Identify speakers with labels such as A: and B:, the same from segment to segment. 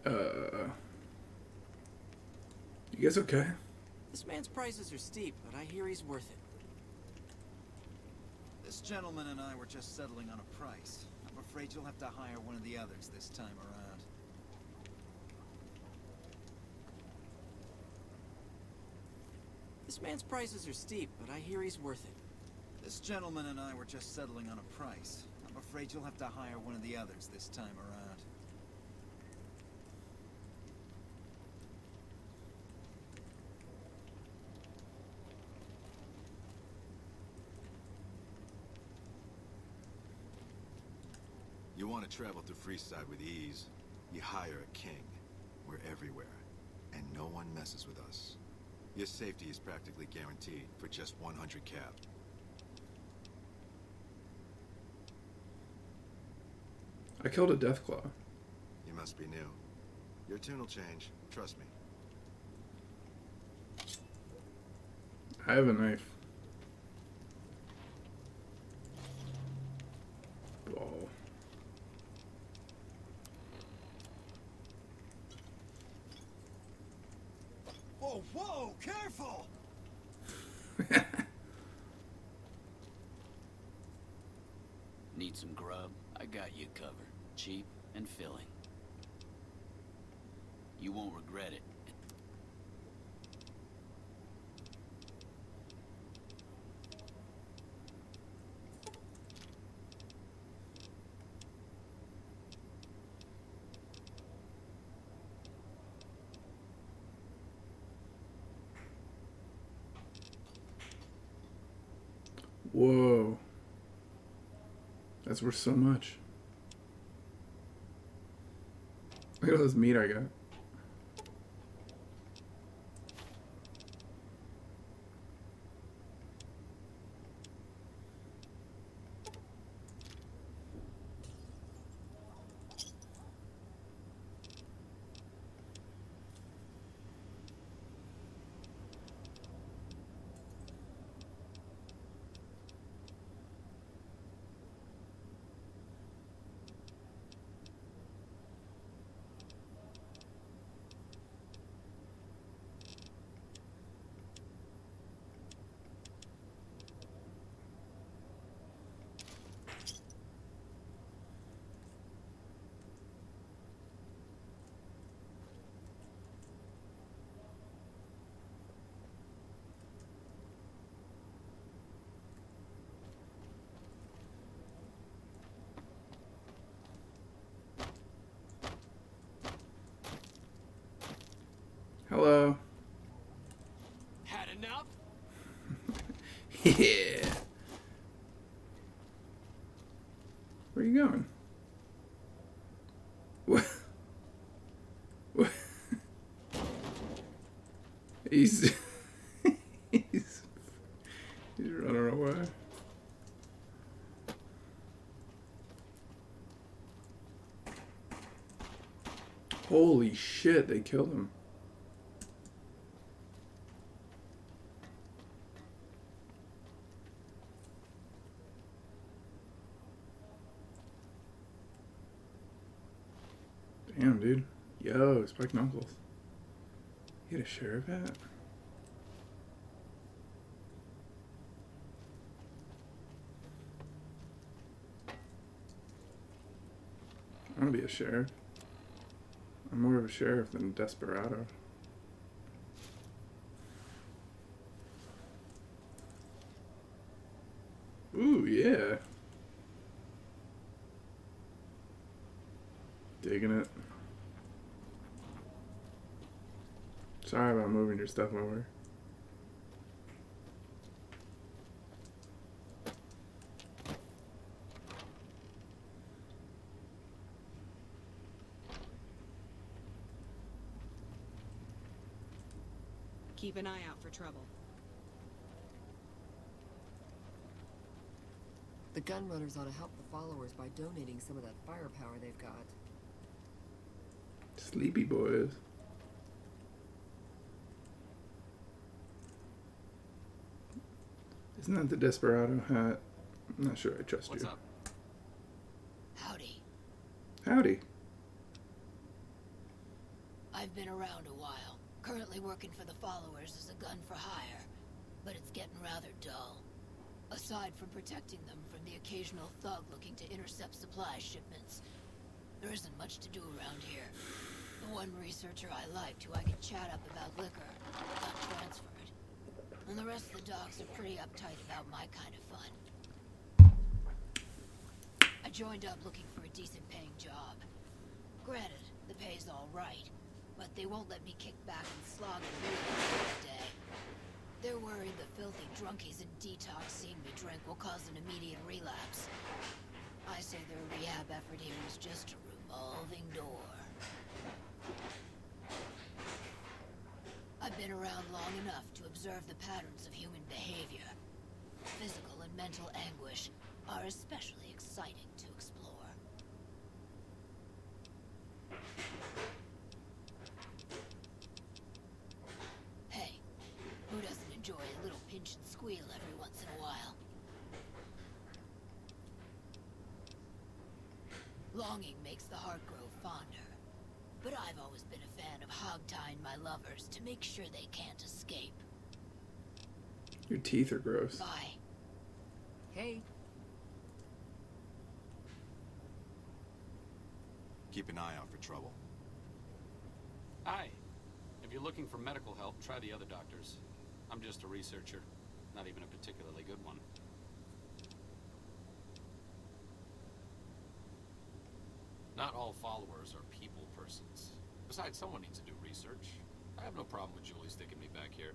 A: You guys okay?
B: This man's prices are steep, but I hear he's worth it.
C: This gentleman and I were just settling on a price. I'm afraid you'll have to hire one of the others this time around.
B: This man's prices are steep, but I hear he's worth it.
C: This gentleman and I were just settling on a price. I'm afraid you'll have to hire one of the others this time around.
D: You want to travel through Freeside with ease, you hire a king. We're everywhere, and no one messes with us. Your safety is practically guaranteed for just 100 cap.
A: I killed a Deathclaw.
D: You must be new. Your tune will change, trust me.
A: I have a knife. Ball.
C: Whoa, whoa, careful!
B: Need some grub? I got you covered. Cheap and filling. You won't regret it.
A: Whoa. That's worth so much. Look at all this meat I got. Hello.
B: Had enough?
A: Yeah. Where are you going? What? What? He's he's running away. Holy shit, they killed him. Damn, dude. Yo, Spike Knuckles. You had a sheriff hat? I want to be a sheriff. I'm more of a sheriff than a desperado. Ooh, yeah. Digging it. Sorry about moving your stuff over.
E: Keep an eye out for trouble.
F: The gunrunners ought to help the followers by donating some of that firepower they've got.
A: Sleepy boys. Isn't that the Desperado hat? I'm not sure I trust
B: What's
A: you.
B: up? Howdy.
A: Howdy.
G: I've been around a while. Currently working for the followers as a gun for hire, but it's getting rather dull. Aside from protecting them from the occasional thug looking to intercept supply shipments, there isn't much to do around here. The one researcher I liked who I could chat up about liquor got transferred. And the rest of the dogs are pretty uptight about my kind of fun. I joined up looking for a decent paying job. Granted, the pay's all right, but they won't let me kick back and slog and read all day. They're worried the filthy drunkies and detox seeing me drink will cause an immediate relapse. I say their rehab effort here is just a revolving door. I've been around long enough to observe the patterns of human behavior. Physical and mental anguish are especially exciting to explore. Hey, who doesn't enjoy a little pinch and squeal every once in a while? Longing makes the heart grow fonder, but I've always been a fan of hog-tying my lovers to make sure they can't escape.
A: Your teeth are gross.
G: Bye.
F: Hey,
D: Keep an eye out for trouble.
H: Hi. If you're looking for medical help, try the other doctors. I'm just a researcher, not even a particularly good one. Not all followers are people persons. Besides, someone needs to do research. I have no problem with Julie sticking me back here.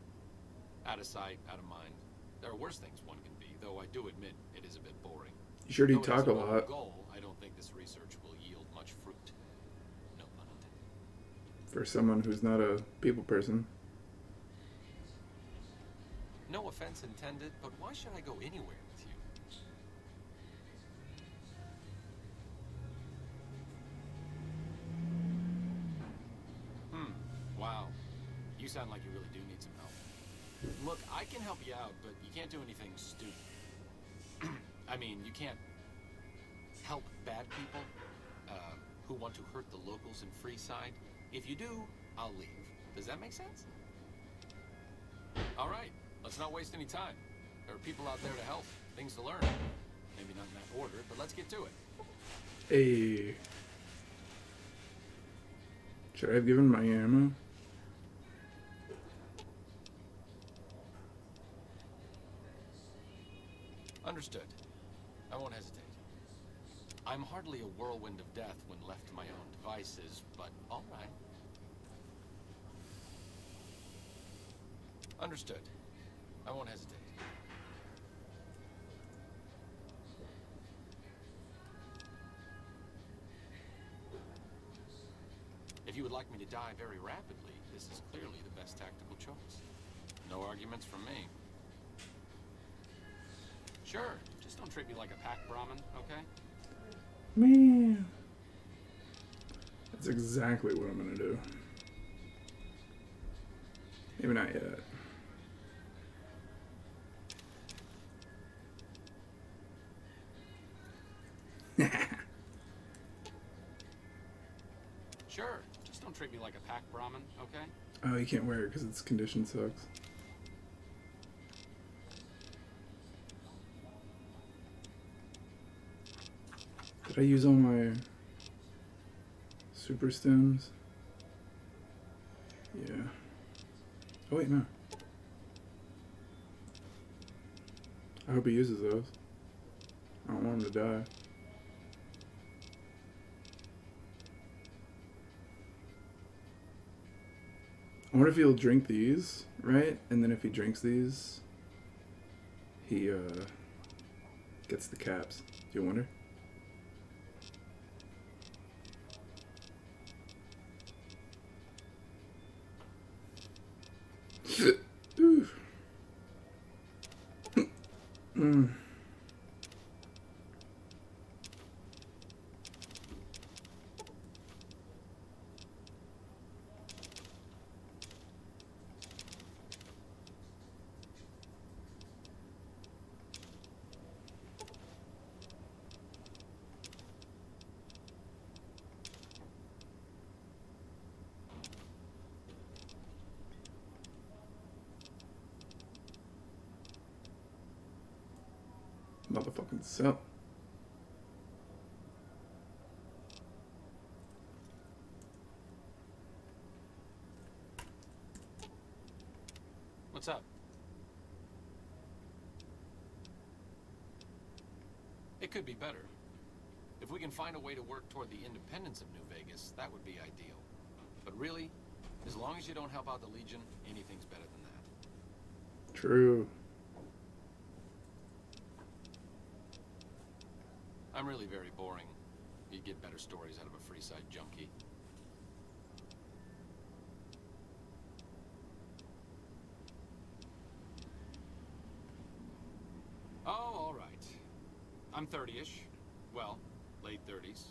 H: Out of sight, out of mind. There are worse things one can be, though I do admit it is a bit boring.
A: You sure do
H: Though it
A: talk
H: is
A: a
H: noble
A: lot.
H: goal, I don't think this research will yield much fruit. No pun intended.
A: For someone who's not a people person.
H: No offense intended, but why should I go anywhere with you? Wow. You sound like you really do need some help. Look, I can help you out, but you can't do anything stupid. I mean, you can't help bad people who want to hurt the locals in Freeside. If you do, I'll leave. Does that make sense? All right. Let's not waste any time. There are people out there to help, things to learn. Maybe not in that order, but let's get to it.
A: Hey. Should I have given my ammo?
H: Understood. I won't hesitate. I'm hardly a whirlwind of death when left to my own devices, but all right. Understood. I won't hesitate. If you would like me to die very rapidly, this is clearly the best tactical choice. No arguments from me. Sure, just don't treat me like a pack Brahmin, okay?
A: Man. That's exactly what I'm gonna do. Maybe not yet.
H: Sure, just don't treat me like a pack Brahmin, okay?
A: Oh, you can't wear it because its condition sucks. Did I use all my super stems? Yeah. Oh wait, no. I hope he uses those. I don't want him to die. I wonder if he'll drink these, right? And then if he drinks these, he gets the caps. Do you wonder? Ooh. Motherfucking cell.
H: What's up? It could be better. If we can find a way to work toward the independence of New Vegas, that would be ideal. But really, as long as you don't help out the Legion, anything's better than that.
A: True.
H: I'm really very boring. You'd get better stories out of a Freeside junkie. Oh, all right. I'm 30-ish. Well, late 30s.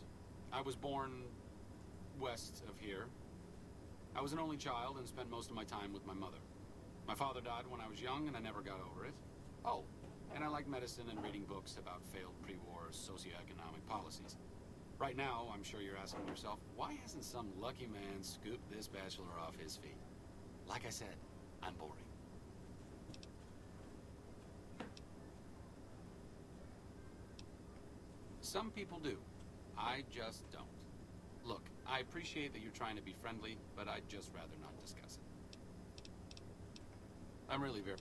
H: I was born west of here. I was an only child and spent most of my time with my mother. My father died when I was young and I never got over it. Oh, and I like medicine and reading books about failed pre-war socioeconomic policies. Right now, I'm sure you're asking yourself, why hasn't some lucky man scooped this bachelor off his feet? Like I said, I'm boring. Some people do. I just don't. Look, I appreciate that you're trying to be friendly, but I'd just rather not discuss it. I'm really very...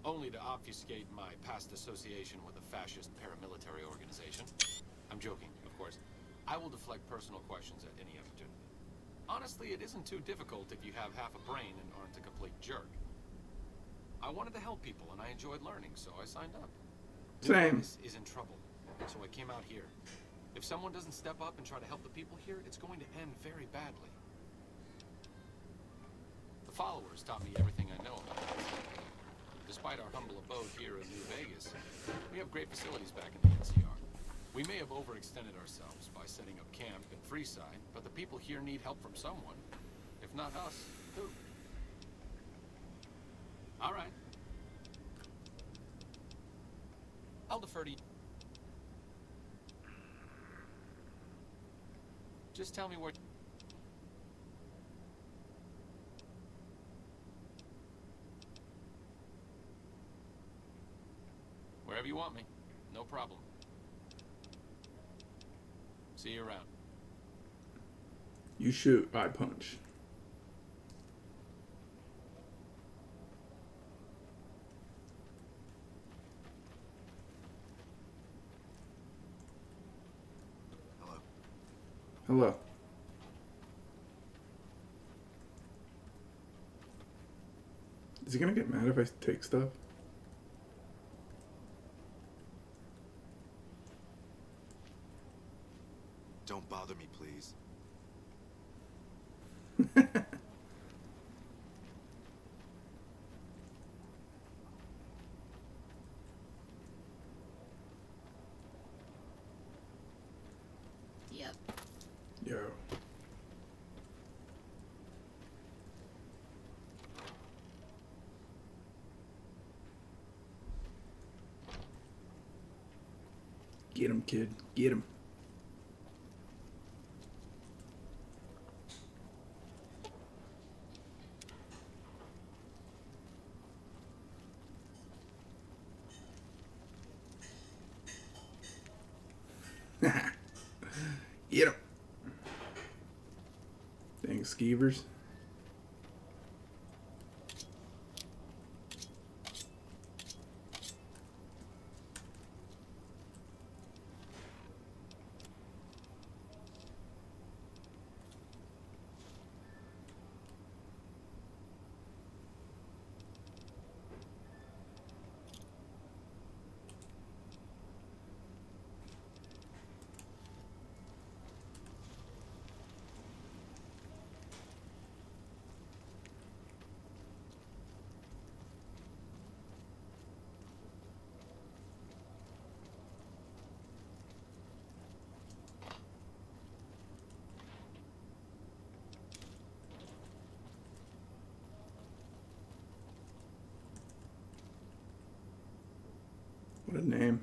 H: Only to obfuscate my past association with a fascist paramilitary organization. I'm joking, of course. I will deflect personal questions at any opportunity. Honestly, it isn't too difficult if you have half a brain and aren't a complete jerk. I wanted to help people, and I enjoyed learning, so I signed up.
A: Same.
H: This is in trouble, so I came out here. If someone doesn't step up and try to help the people here, it's going to end very badly. The followers taught me everything I know about it. Despite our humble abode here in New Vegas, we have great facilities back in the NCR. We may have overextended ourselves by setting up camp in Freeside, but the people here need help from someone. If not us, who? All right. I'll defer to you. Just tell me where... Wherever you want me. No problem. See you around.
A: You shoot, I punch.
D: Hello.
A: Hello. Is he gonna get mad if I take stuff?
D: Don't bother me, please.
G: Yep.
A: Yo. Get him, kid. Get him. Get him. Dang skeevers. What a name.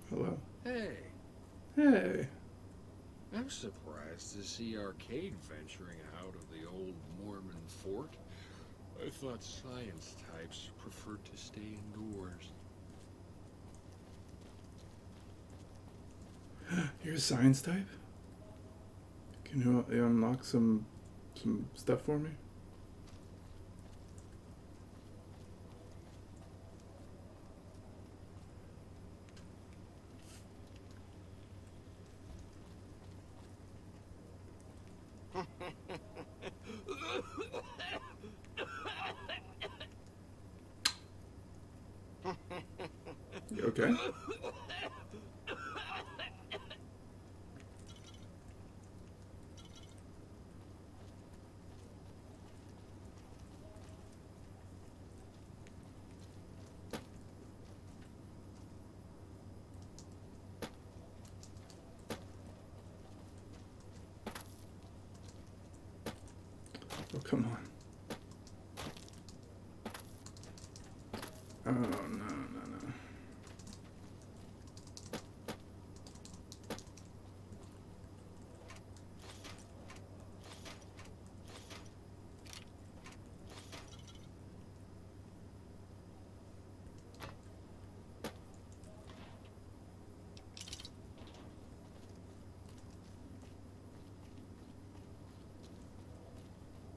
A: Hello.
I: Hey,
A: Hey.
I: I'm surprised to see Arcade venturing out of the old Mormon fort. I thought science types preferred to stay indoors.
A: You're a science type? Can you unlock some stuff for me? You okay? Oh, come on. Oh, no, no, no.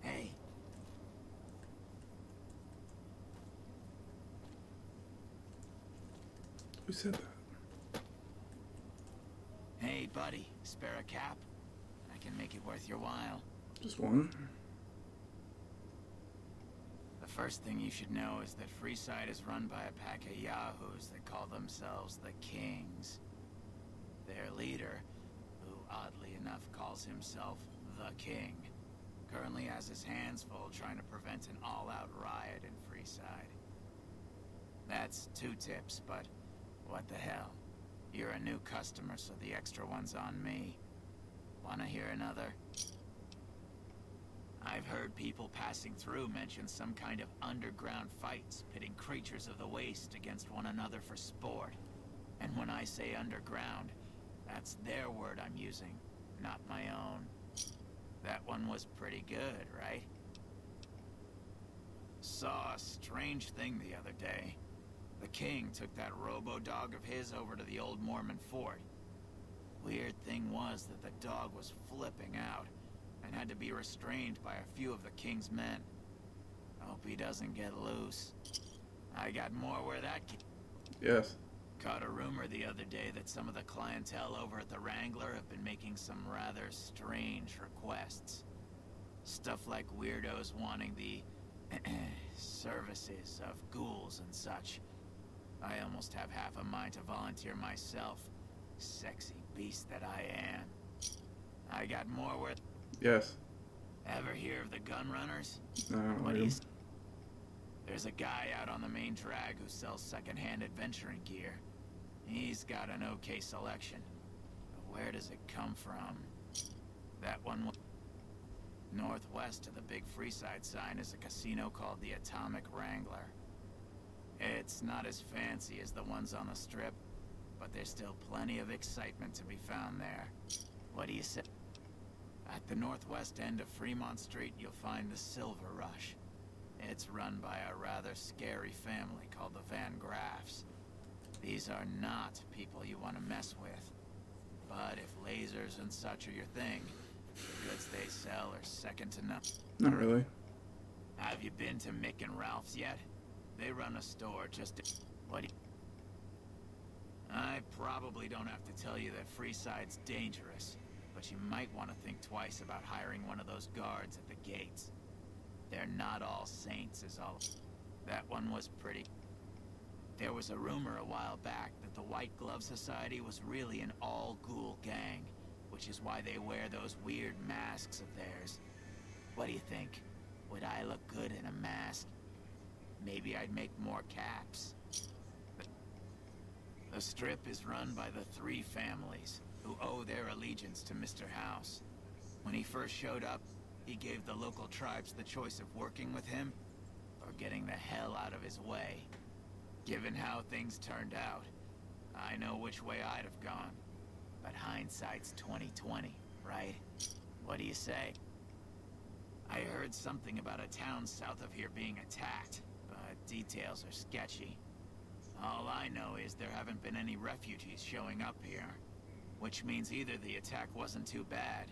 C: Hey,
A: Who said that?
C: hey, buddy, spare a cap? I can make it worth your while.
A: Just one?
C: The first thing you should know is that Freeside is run by a pack of yahoos that call themselves the Kings. Their leader, who oddly enough calls himself the King, currently has his hands full trying to prevent an all-out riot in Freeside. That's 2 tips, but what the hell? You're a new customer, so the extra one's on me. Wanna hear another? I've heard people passing through mention some kind of underground fights pitting creatures of the waste against one another for sport. And when I say underground, that's their word I'm using, not my own. That one was pretty good, right? Saw a strange thing the other day. The King took that robo-dog of his over to the old Mormon fort. Weird thing was that the dog was flipping out and had to be restrained by a few of the King's men. Hope he doesn't get loose. I got more where that
A: Yes.
C: Caught a rumor the other day that some of the clientele over at the Wrangler have been making some rather strange requests. Stuff like weirdos wanting the services of ghouls and such. I almost have half a mind to volunteer myself. Sexy beast that I am. I got more where...
A: Yes.
C: Ever hear of the gun runners?
A: I don't
C: What
A: like
C: do you...
A: him.
C: There's a guy out on the main drag who sells secondhand adventuring gear. He's got an okay selection. But where does it come from? That one... Northwest of the big Freeside sign is a casino called the Atomic Wrangler. It's not as fancy as the ones on the Strip, but there's still plenty of excitement to be found there. What do you say? At the northwest end of Fremont Street, you'll find the Silver Rush. It's run by a rather scary family called the Van Graffs. These are not people you want to mess with. But if lasers and such are your thing, the goods they sell are second to none.
A: Not really.
C: Have you been to Mick and Ralph's yet? They run a store just to... What do you... I probably don't have to tell you that Freeside's dangerous, but you might want to think twice about hiring one of those guards at the gates. They're not all saints is all. That one was pretty... There was a rumor a while back that the White Glove Society was really an all-ghoul gang, which is why they wear those weird masks of theirs. What do you think? Would I look good in a mask? Maybe I'd make more caps. The Strip is run by the 3 families, who owe their allegiance to Mr. House. When he first showed up, he gave the local tribes the choice of working with him, or getting the hell out of his way. Given how things turned out, I know which way I'd have gone. But hindsight's 20/20. right? What do you say? I heard something about a town south of here being attacked, but details are sketchy. All I know is there haven't been any refugees showing up here, which means either the attack wasn't too bad,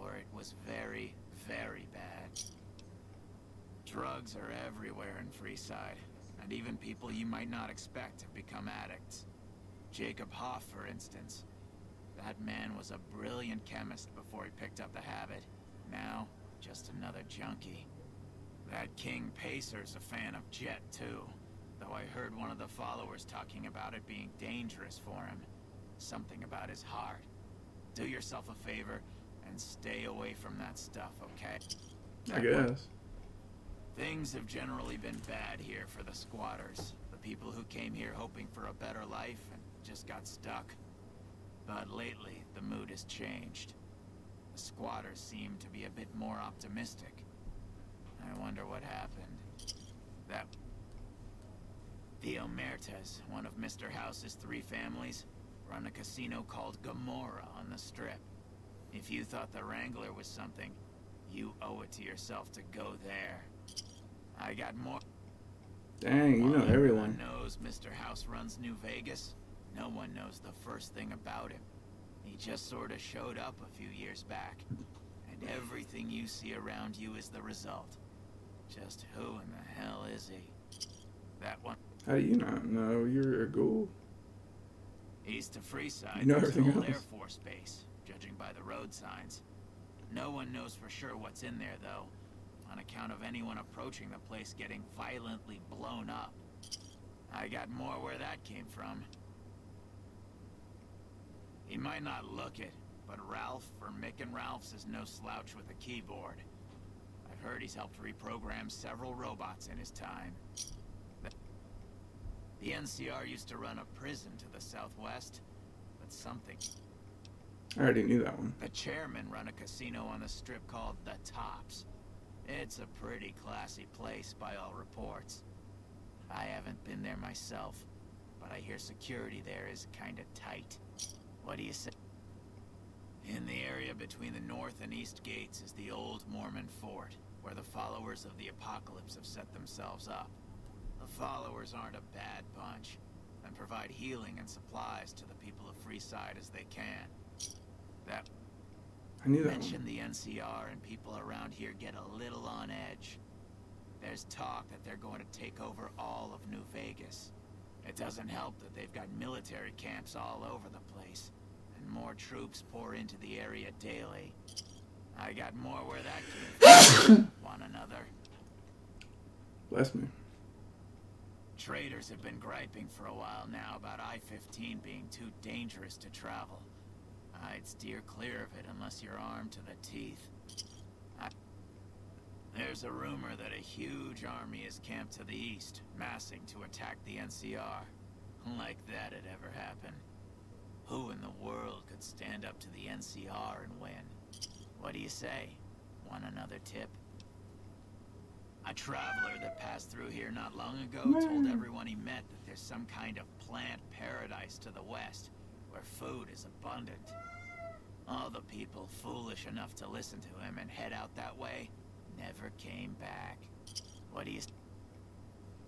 C: or it was very, very bad. Drugs are everywhere in Freeside, and even people you might not expect have become addicts. Jacob Hoff, for instance. That man was a brilliant chemist before he picked up the habit. Now, just another junkie. That King Pacer's a fan of Jet, too. Though I heard one of the followers talking about it being dangerous for him. Something about his heart. Do yourself a favor and stay away from that stuff, okay?
A: I guess.
C: Things have generally been bad here for the squatters. The people who came here hoping for a better life and just got stuck. But lately, the mood has changed. The squatters seem to be a bit more optimistic. I wonder what happened. That... The Omertas, one of Mr. House's 3 families, run a casino called Gomorrah on the Strip. If you thought the Wrangler was something, you owe it to yourself to go there. I got more...
A: Dang, you know everyone.
C: knows Mr. House runs New Vegas. No one knows the first thing about him. He just sort of showed up a few years back. And everything you see around you is the result. Just who in the hell is he? That one...
A: How do you not know you're a ghoul?
C: East of Freeside,
A: You know
C: there's an
A: everything
C: old
A: else.
C: Air Force base, judging by the road signs. No one knows for sure what's in there, though, on account of anyone approaching the place getting violently blown up. I got more where that came from. He might not look it, but Ralph for Mick and Ralph's is no slouch with a keyboard. I've heard he's helped reprogram several robots in his time. The NCR used to run a prison to the southwest, but something...
A: I already knew that one.
C: The chairman run a casino on the Strip called The Tops. It's a pretty classy place by all reports. I haven't been there myself, but I hear security there is kinda tight. What do you say? In the area between the north and east gates is the old Mormon fort, where the followers of the apocalypse have set themselves up. The followers aren't a bad bunch, and provide healing and supplies to the people of Freeside as they can. That
A: I knew that
C: mention
A: one.
C: the NCR and people around here get a little on edge. There's talk that they're going to take over all of New Vegas. It doesn't help that they've got military camps all over the place, and more troops pour into the area daily. I got more where that came from. Want another?
A: Bless me.
C: Traders have been griping for a while now about I-15 being too dangerous to travel. I'd steer clear of it unless you're armed to the teeth. There's a rumor that a huge army is camped to the east, massing to attack the NCR. Like that had ever happened. Who in the world could stand up to the NCR and win? What do you say? Want another tip? A traveler that passed through here not long ago told everyone he met that there's some kind of plant paradise to the west, where food is abundant. All the people foolish enough to listen to him and head out that way never came back. What do you...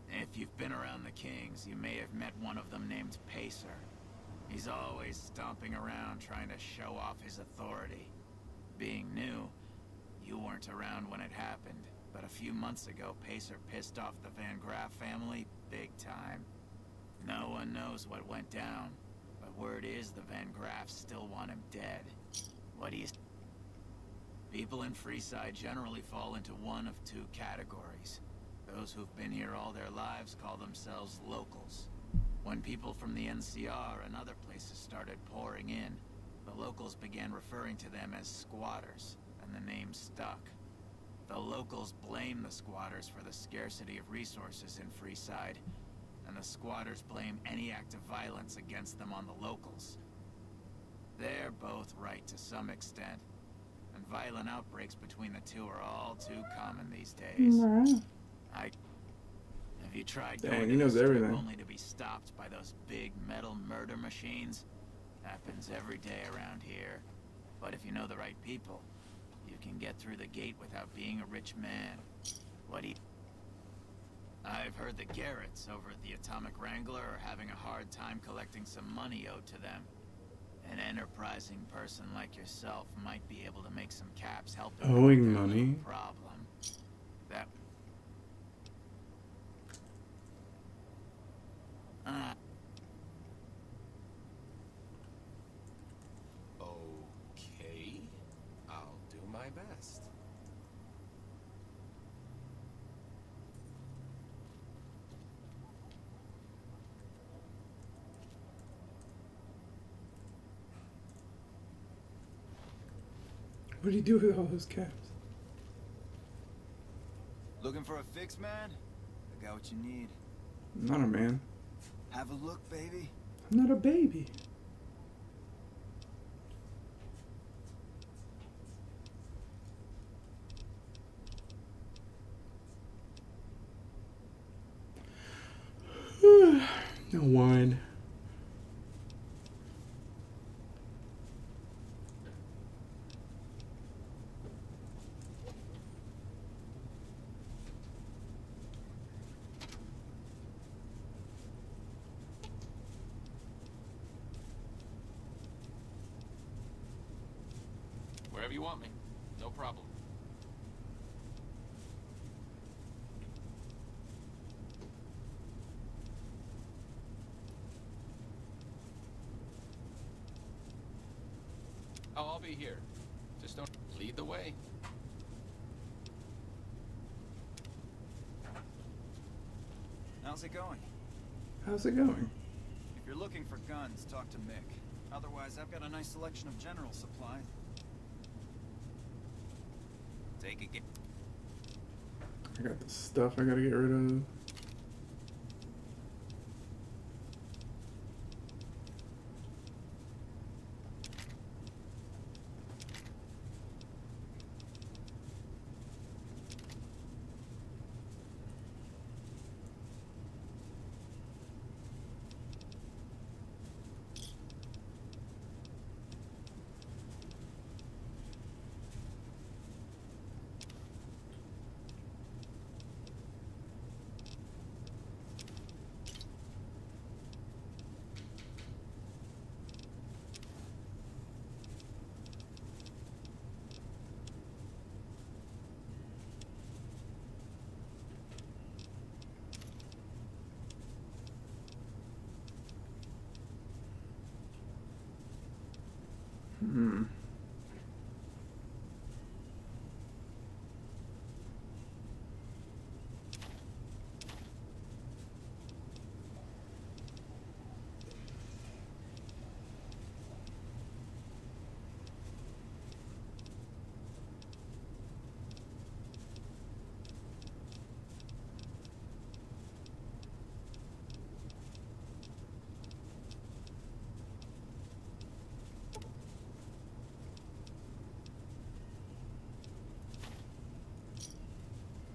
C: If you've been around the Kings, you may have met one of them named Pacer. He's always stomping around trying to show off his authority. Being new, you weren't around when it happened, but a few months ago, Pacer pissed off the Van Graff family big time. No one knows what went down, but word is the Van Graffs still want him dead. What do you... People in Freeside generally fall into one of 2 categories. Those who've been here all their lives call themselves locals. When people from the NCR and other places started pouring in, the locals began referring to them as squatters, and the name stuck. The locals blame the squatters for the scarcity of resources in Freeside, and the squatters blame any act of violence against them on the locals. They're both right to some extent, and violent outbreaks between the two are all too common these days. Have you tried
A: Dang,
C: going
A: he
C: to
A: knows
C: the Strip
A: everything.
C: only to be stopped by those big metal murder machines? Happens every day around here. But if you know the right people, you can get through the gate without being a rich man. What do you... I've heard the Garretts over at the Atomic Wrangler are having a hard time collecting some money owed to them. An enterprising person like yourself might be able to make some caps help them
A: Owing
C: with their
A: money?
C: little problem. That...
H: Okay. I'll do my best.
A: What do you do with all those caps?
J: Looking for a fix, man? I got what you need.
A: I'm not a man.
J: Have a look, baby.
A: I'm not a baby. No wine.
H: Wherever you want me. No problem. Oh, I'll be here. Just don't lead the way.
J: How's it going?
A: How's it going?
J: If you're looking for guns, talk to Mick. Otherwise, I've got a nice selection of general supply. Take a get.
A: I got the stuff I gotta get rid of. Hmm.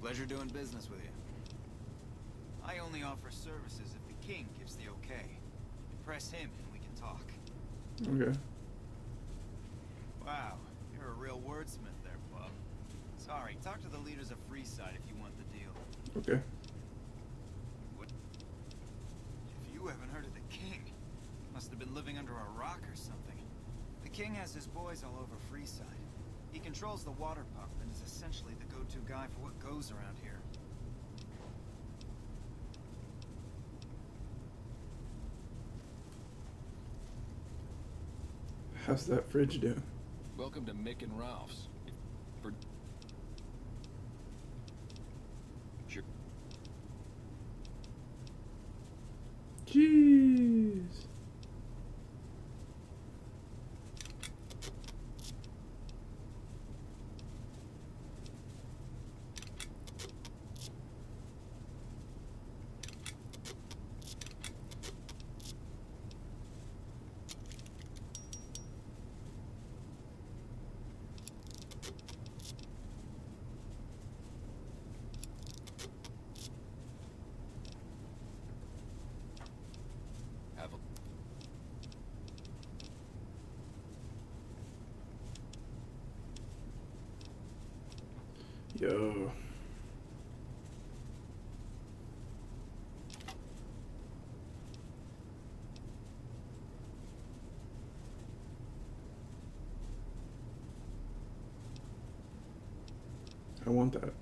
J: Pleasure doing business with you. I only offer services if the king gives the okay. Impress him and we can talk.
A: Okay.
J: Wow, you're a real wordsmith there, bub. Sorry, talk to the leaders of Freeside if you want the deal.
A: Okay.
J: What? If you haven't heard of the king, you must have been living under a rock or something. The king has his boys all over Freeside. He controls the water pump and is essentially the go-to guy for what goes around here.
A: How's that fridge doing?
I: Welcome to Mick and Ralph's. For... Sure.
A: Jeez. Yo. I want that.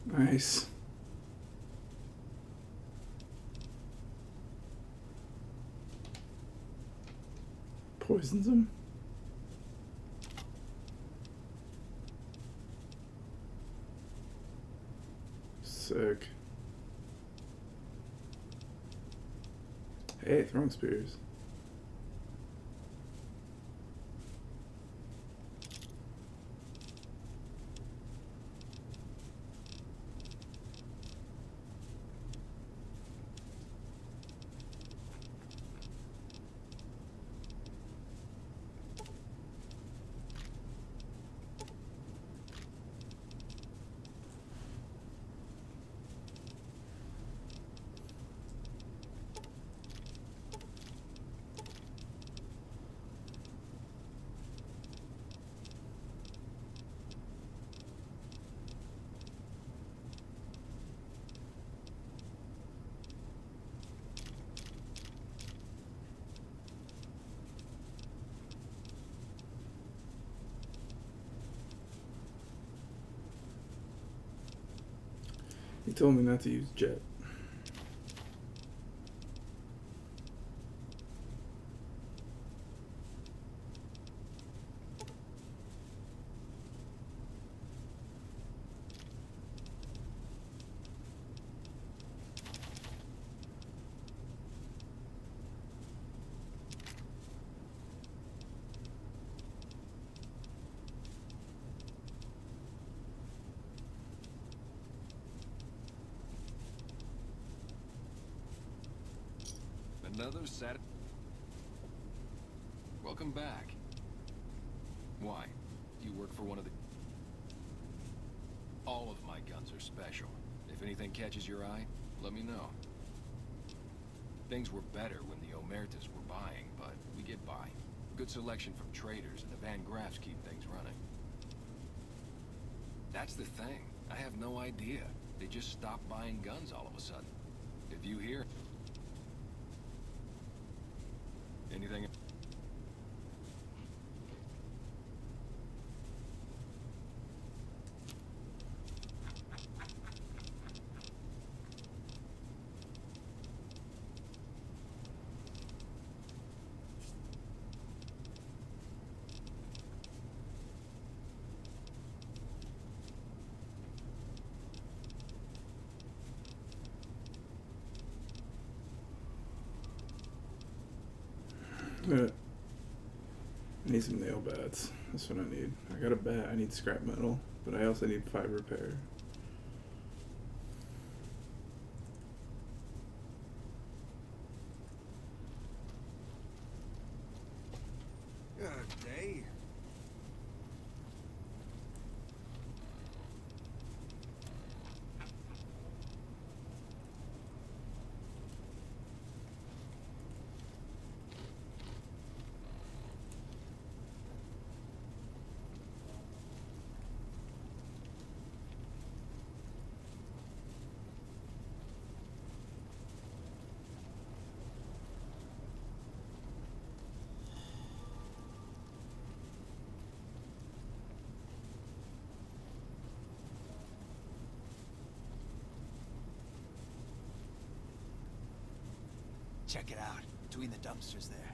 A: Nice. Poisons him. Sick. Hey, throwing spears. He told me not to use jet.
I: Another Saturday. Welcome back. Why? You work for one of the... All of my guns are special. If anything catches your eye, let me know. Things were better when the Omertas were buying, but we get by. Good selection from traders, and the Van Graffs keep things running. That's the thing. I have no idea. They just stopped buying guns all of a sudden. If you hear... anything...
A: I need some nail bats. That's what I need. I got a bat. I need scrap metal, but I also need 5 repair.
J: Good day. Check it out, between the dumpsters there.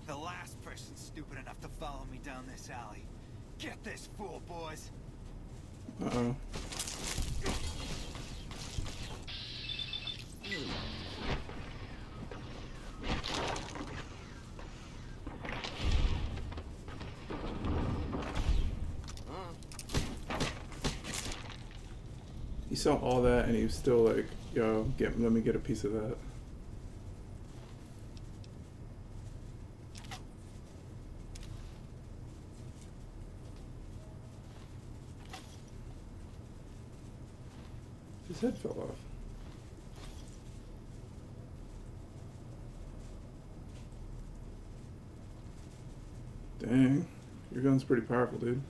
J: The last person stupid enough to follow me down this alley. Get this fool, boys!
A: Uh-oh. He saw all that and he was still like, yo, let me get a piece of that. His head fell off. Dang. Your gun's pretty powerful, dude.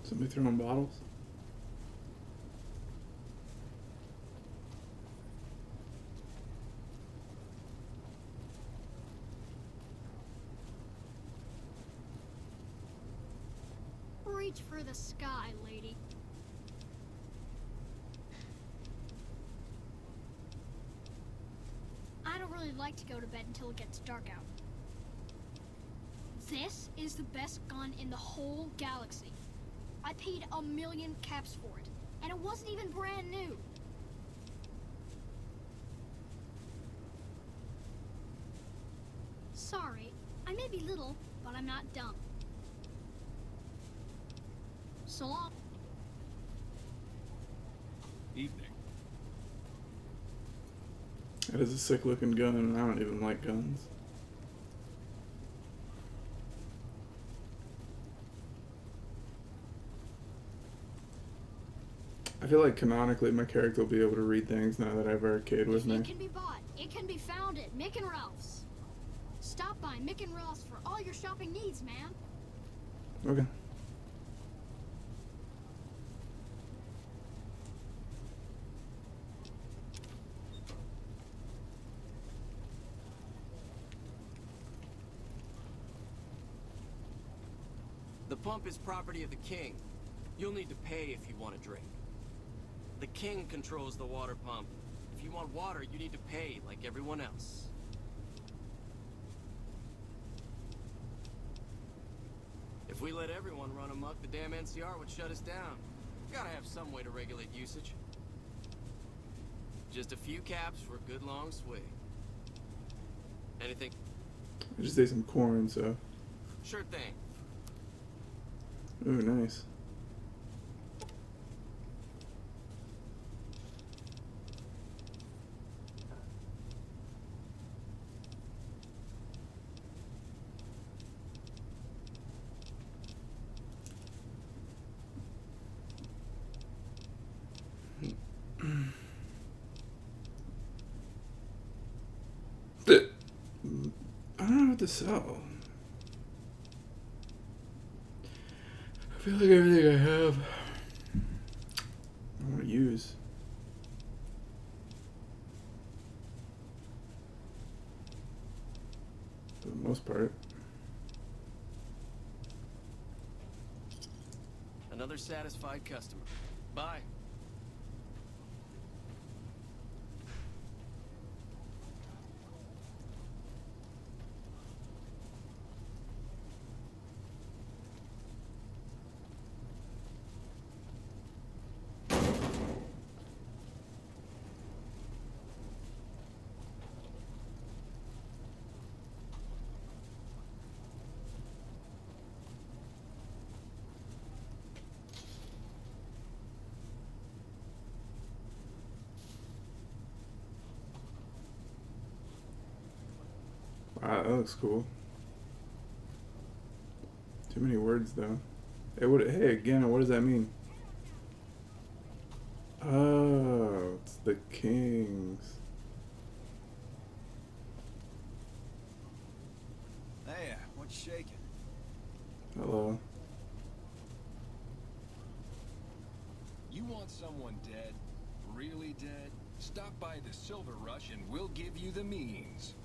A: Somebody throwing bottles?
K: Reach for the sky, lady. I don't really like to go to bed until it gets dark out. This is the best gun in the whole galaxy. I paid 1,000,000 caps for it, and it wasn't even brand new. Sorry, I may be little, but I'm not dumb. So long.
I: Evening.
A: That is a sick looking gun, and I don't even like guns. I feel like canonically my character will be able to read things now that I have Arcade with me.
K: It can be bought. It can be found at Mick and Ralph's. Stop by Mick and Ralph's for all your shopping needs, man.
A: Okay.
L: The pump is property of the king. You'll need to pay if you want a drink. The king controls the water pump. If you want water, you need to pay like everyone else. If we let everyone run amok, the damn NCR would shut us down. Gotta have some way to regulate usage. Just a few caps for a good long swig. Anything?
A: I just ate some corn, so.
L: Sure thing.
A: Ooh, nice. I don't know what to sell. I feel like everything I have I want to use. For the most part.
L: Another satisfied customer. Bye.
A: Wow, that looks cool. Too many words, though. Hey, again, what does that mean? Oh, it's the kings.
J: Hey, what's shaking?
A: Hello.
I: You want someone dead? Really dead? Stop by the Silver Rush and we'll give you the means.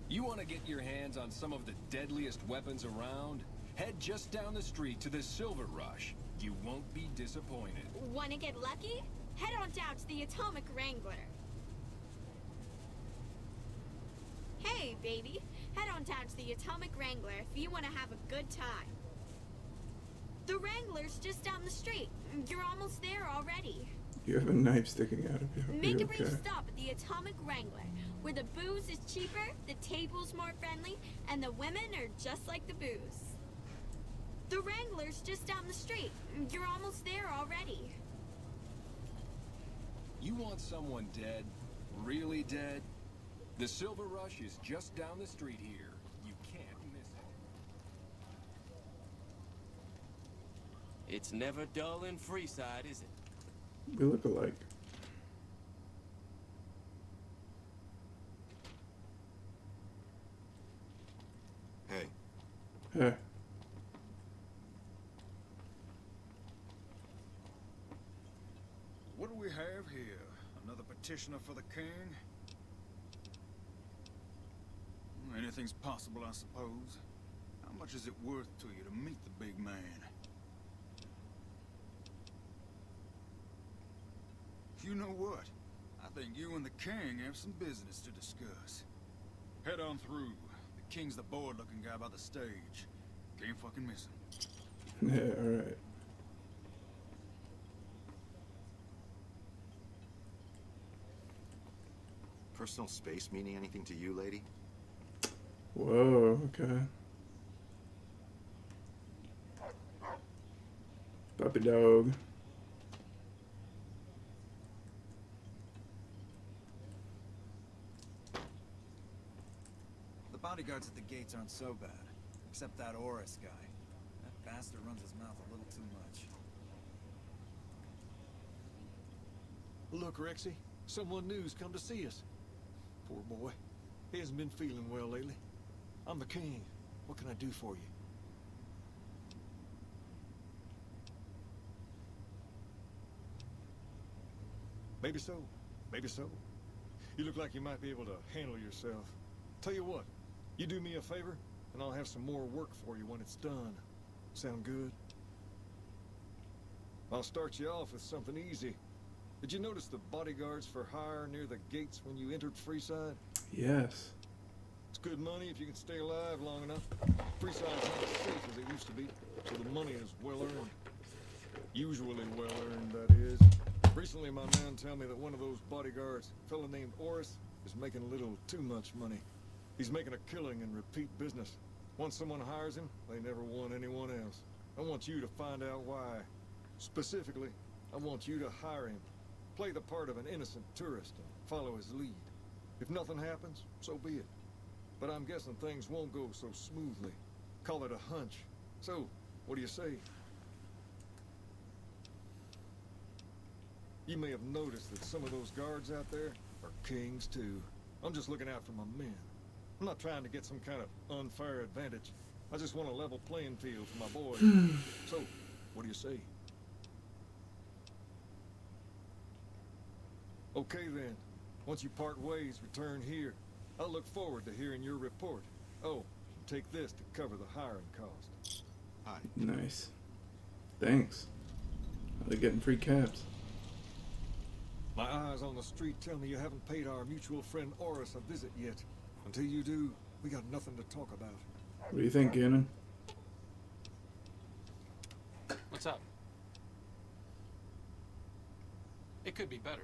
I: You want to get your hands on some of the deadliest weapons around? Head just down the street to the Silver Rush. You won't be disappointed.
K: Wanna get lucky? Head on down to the Atomic Wrangler. Hey, baby. Head on down to the Atomic Wrangler if you want to have a good time. The Wrangler's just down the street. You're almost there already.
A: You have a knife sticking out of you.
K: Make a
A: Okay.
K: brief stop at the Atomic Wrangler, where the booze is cheaper, the table's more friendly, and the women are just like the booze. The Wrangler's just down the street. You're almost there already.
I: You want someone dead? Really dead? The Silver Rush is just down the street here. You can't miss it.
L: It's never dull in Freeside, is it?
A: We look alike.
D: Hey,
A: Hey.
J: What do we have here? Another petitioner for the king? Anything's possible, I suppose. How much is it worth to you to meet the big man? You know what? I think you and the king have some business to discuss. Head on through. The king's the bored-looking guy by the stage. Can't fucking miss him.
A: Yeah, alright.
D: personal space meaning anything to you, lady?
A: Whoa, okay. Puppy dog.
J: The bodyguards at the gates aren't so bad. Except that Oris guy. That bastard runs his mouth a little too much.
M: Look, Rexy, someone new's come to see us. Poor boy. He hasn't been feeling well lately. I'm the king. What can I do for you? Maybe so. Maybe so. You look like you might be able to handle yourself. Tell you what, you do me a favor, and I'll have some more work for you when it's done. Sound good? I'll start you off with something easy. Did you notice the bodyguards for hire near the gates when you entered Freeside?
A: Yes.
M: It's good money if you can stay alive long enough. Freeside's not as safe as it used to be, so the money is well earned. Usually well earned, that is. Recently, my man told me that one of those bodyguards, a fellow named Oris, is making a little too much money. He's making a killing in repeat business. Once someone hires him, they never want anyone else. I want you to find out why. Specifically, I want you to hire him. Play the part of an innocent tourist and follow his lead. If nothing happens, so be it. But I'm guessing things won't go so smoothly. Call it a hunch. So, what do you say? You may have noticed that some of those guards out there are kings too. I'm just looking out for my men. I'm not trying to get some kind of unfair advantage. I just want a level playing field for my boys. So, what do you say? Okay then. Once you part ways, return here. I'll look forward to hearing your report. Oh, take this to cover the hiring cost.
D: Hi.
A: Nice. Thanks. Are they getting free cabs?
M: My eyes on the street tell me you haven't paid our mutual friend Oris a visit yet. Until you do, we got nothing to talk about.
A: What do you think, Gannon?
H: What's up? It could be better.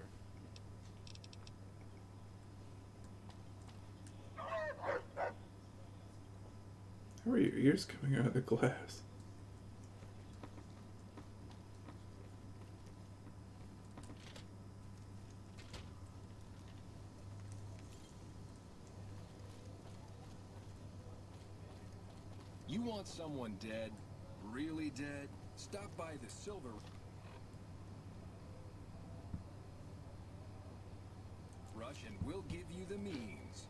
A: How are your ears coming out of the glass?
I: You want someone dead? Really dead? Stop by the Silver Rush and we'll give you the means.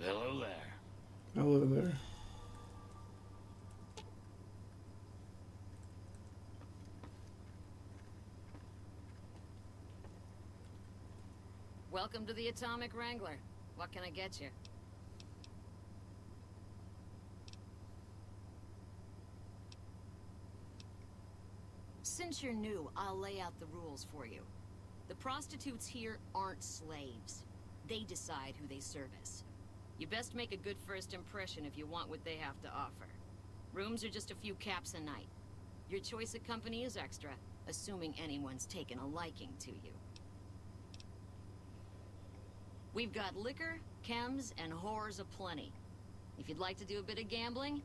B: Hello there.
A: Hello there.
F: Welcome to the Atomic Wrangler. What can I get you? Since you're new, I'll lay out the rules for you. The prostitutes here aren't slaves. They decide who they service.
N: You best make a good first impression if you want what they have to offer. Rooms are just a few caps a night. Your choice of company is extra, assuming anyone's taken a liking to you. We've got liquor, chems, and whores aplenty. If you'd like to do a bit of gambling,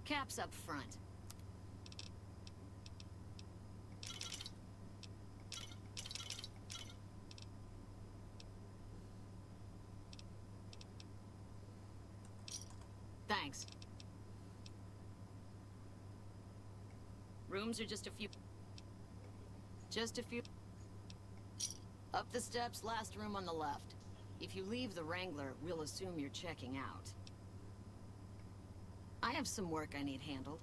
N: caps up front. Thanks. Rooms are just a few. Up the steps, last room on the left. If you leave the Wrangler, we'll assume you're checking out. I have some work I need handled.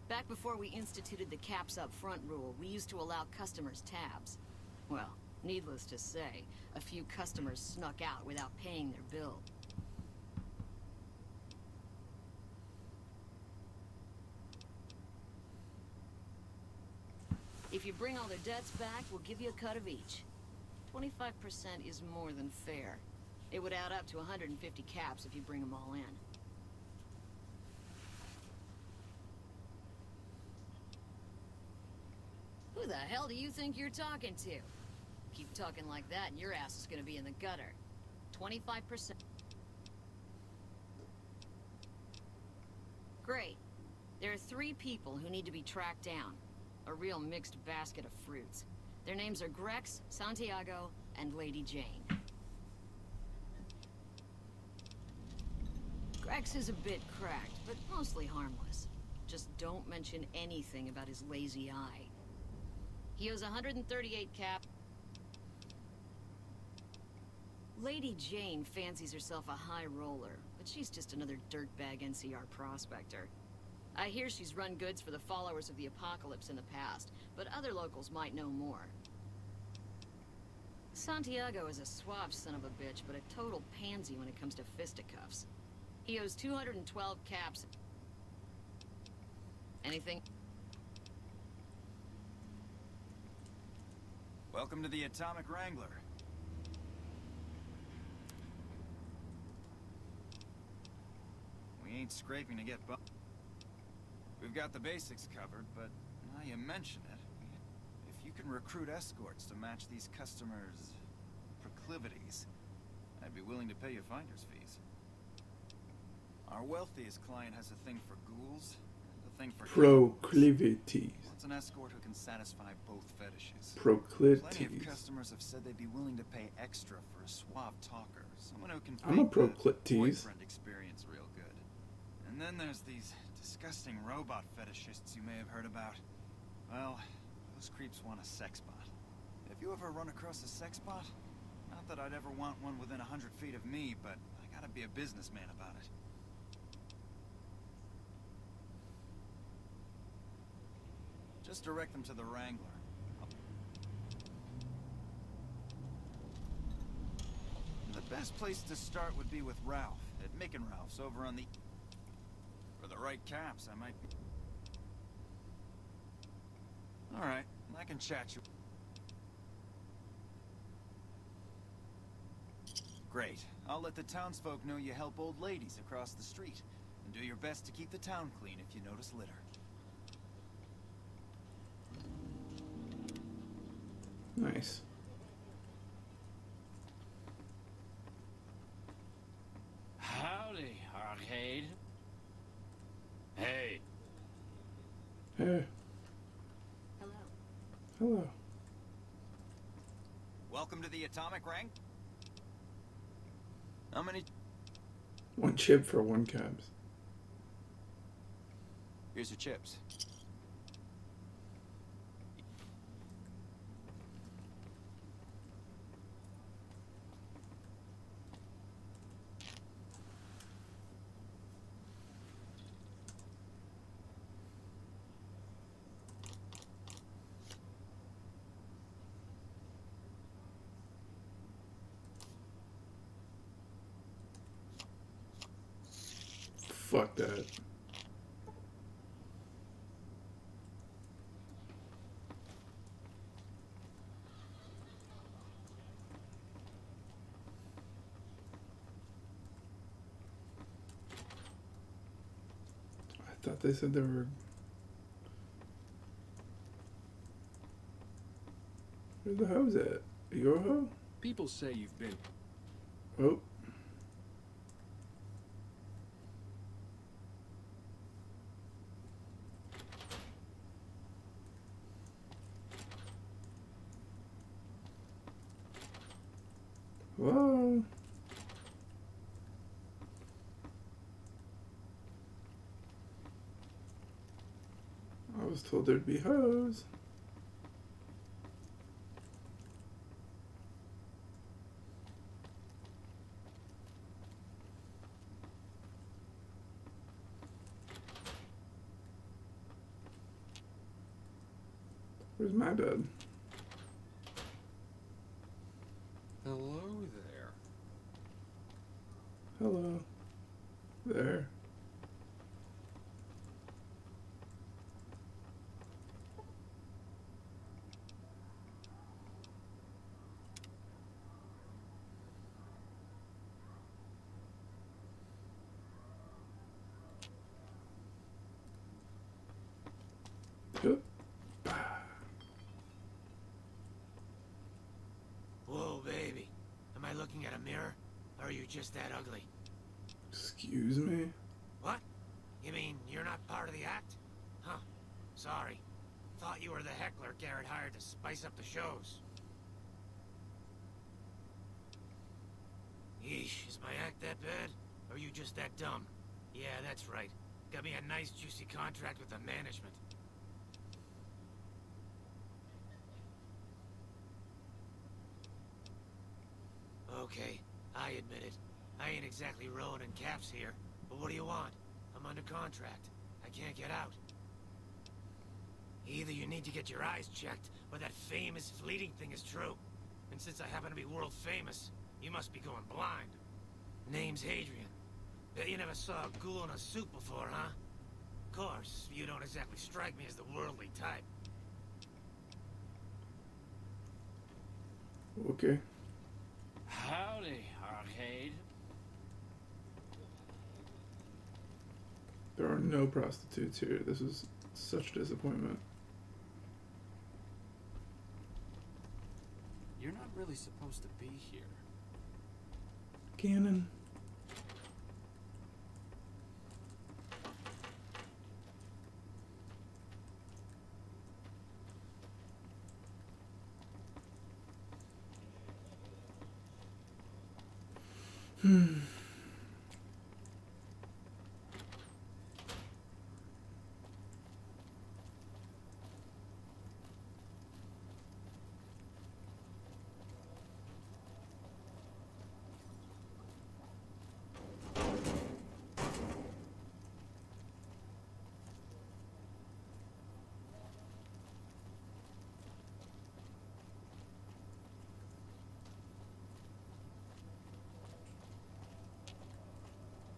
N: Back before we instituted the caps up front rule, we used to allow customers tabs. Well, needless to say, a few customers snuck out without paying their bill. If you bring all their debts back, we'll give you a cut of each. 25% is more than fair. It would add up to 150 caps if you bring them all in. Who the hell do you think you're talking to? Keep talking like that and your ass is gonna be in the gutter. 25%. Great. There are 3 people who need to be tracked down. A real mixed basket of fruits. Their names are Grex, Santiago, and Lady Jane. Grex is a bit cracked, but mostly harmless. Just don't mention anything about his lazy eye. He owes 138 cap. Lady Jane fancies herself a high roller, but she's just another dirtbag NCR prospector. I hear she's run goods for the followers of the apocalypse in the past, but other locals might know more. Santiago is a suave son of a bitch, but a total pansy when it comes to fisticuffs. He owes 212 caps. Anything?
J: Welcome to the Atomic Wrangler. We ain't scraping to get We've got the basics covered, but now you mention it, if you can recruit escorts to match these customers' proclivities, I'd be willing to pay you finder's fees. Our wealthiest client has a thing for ghouls, and a thing for
A: proclivities.
J: Wants an escort who can satisfy both fetishes.
A: Proclivities.
J: Plenty of customers have said they'd be willing to pay extra for a suave talker, someone who can
A: I'm a
J: fake the
A: proclivities.
J: boyfriend experience real good. And then there's these disgusting robot fetishists you may have heard about. Well, those creeps want a sex bot. Have you ever run across a sex bot? Not that I'd ever want one within 100 feet of me, but I gotta be a businessman about it. Just direct them to the Wrangler. The best place to start would be with Ralph, at Mick and Ralph's over on the... For the right caps, I might be... Alright, I can chat you. Great. I'll let the townsfolk know you help old ladies across the street. And do your best to keep the town clean if you notice litter.
A: Nice.
B: Howdy, Arcade. Hey.
A: Hey.
N: Hello.
A: Hello.
J: Welcome to the Atomic Rank. How many?
A: 1 chip for 1 cabs.
J: Here's your chips.
A: Fuck that. thought they said there were... Where's the hose at? Are you a hoe?
I: People say you've been...
A: Oh. Whoa. I was told there'd be hoes. Where's my bed?
I: Hello there.
A: Hello. There. Yep.
C: Whoa, baby. Am I looking at a mirror? Or are you just that ugly?
A: Excuse me?
C: What? You mean you're not part of the act? Huh. Sorry. Thought you were the heckler Garrett hired to spice up the shows. Yeesh, is my act that bad? Or are you just that dumb? Yeah, that's right. Got me a nice juicy contract with the management. Okay, I admit it. I ain't exactly rowing in caps here. But what do you want? I'm under contract. I can't get out. Either you need to get your eyes checked, or that famous fleeting thing is true. And since I happen to be world famous, you must be going blind. Name's Hadrian. Bet you never saw a ghoul in a suit before, huh? Of course, you don't exactly strike me as the worldly type.
A: Okay.
B: Howdy, Arcade.
A: There are no prostitutes here. This is such a disappointment.
B: You're not really supposed to be here.
A: Cannon.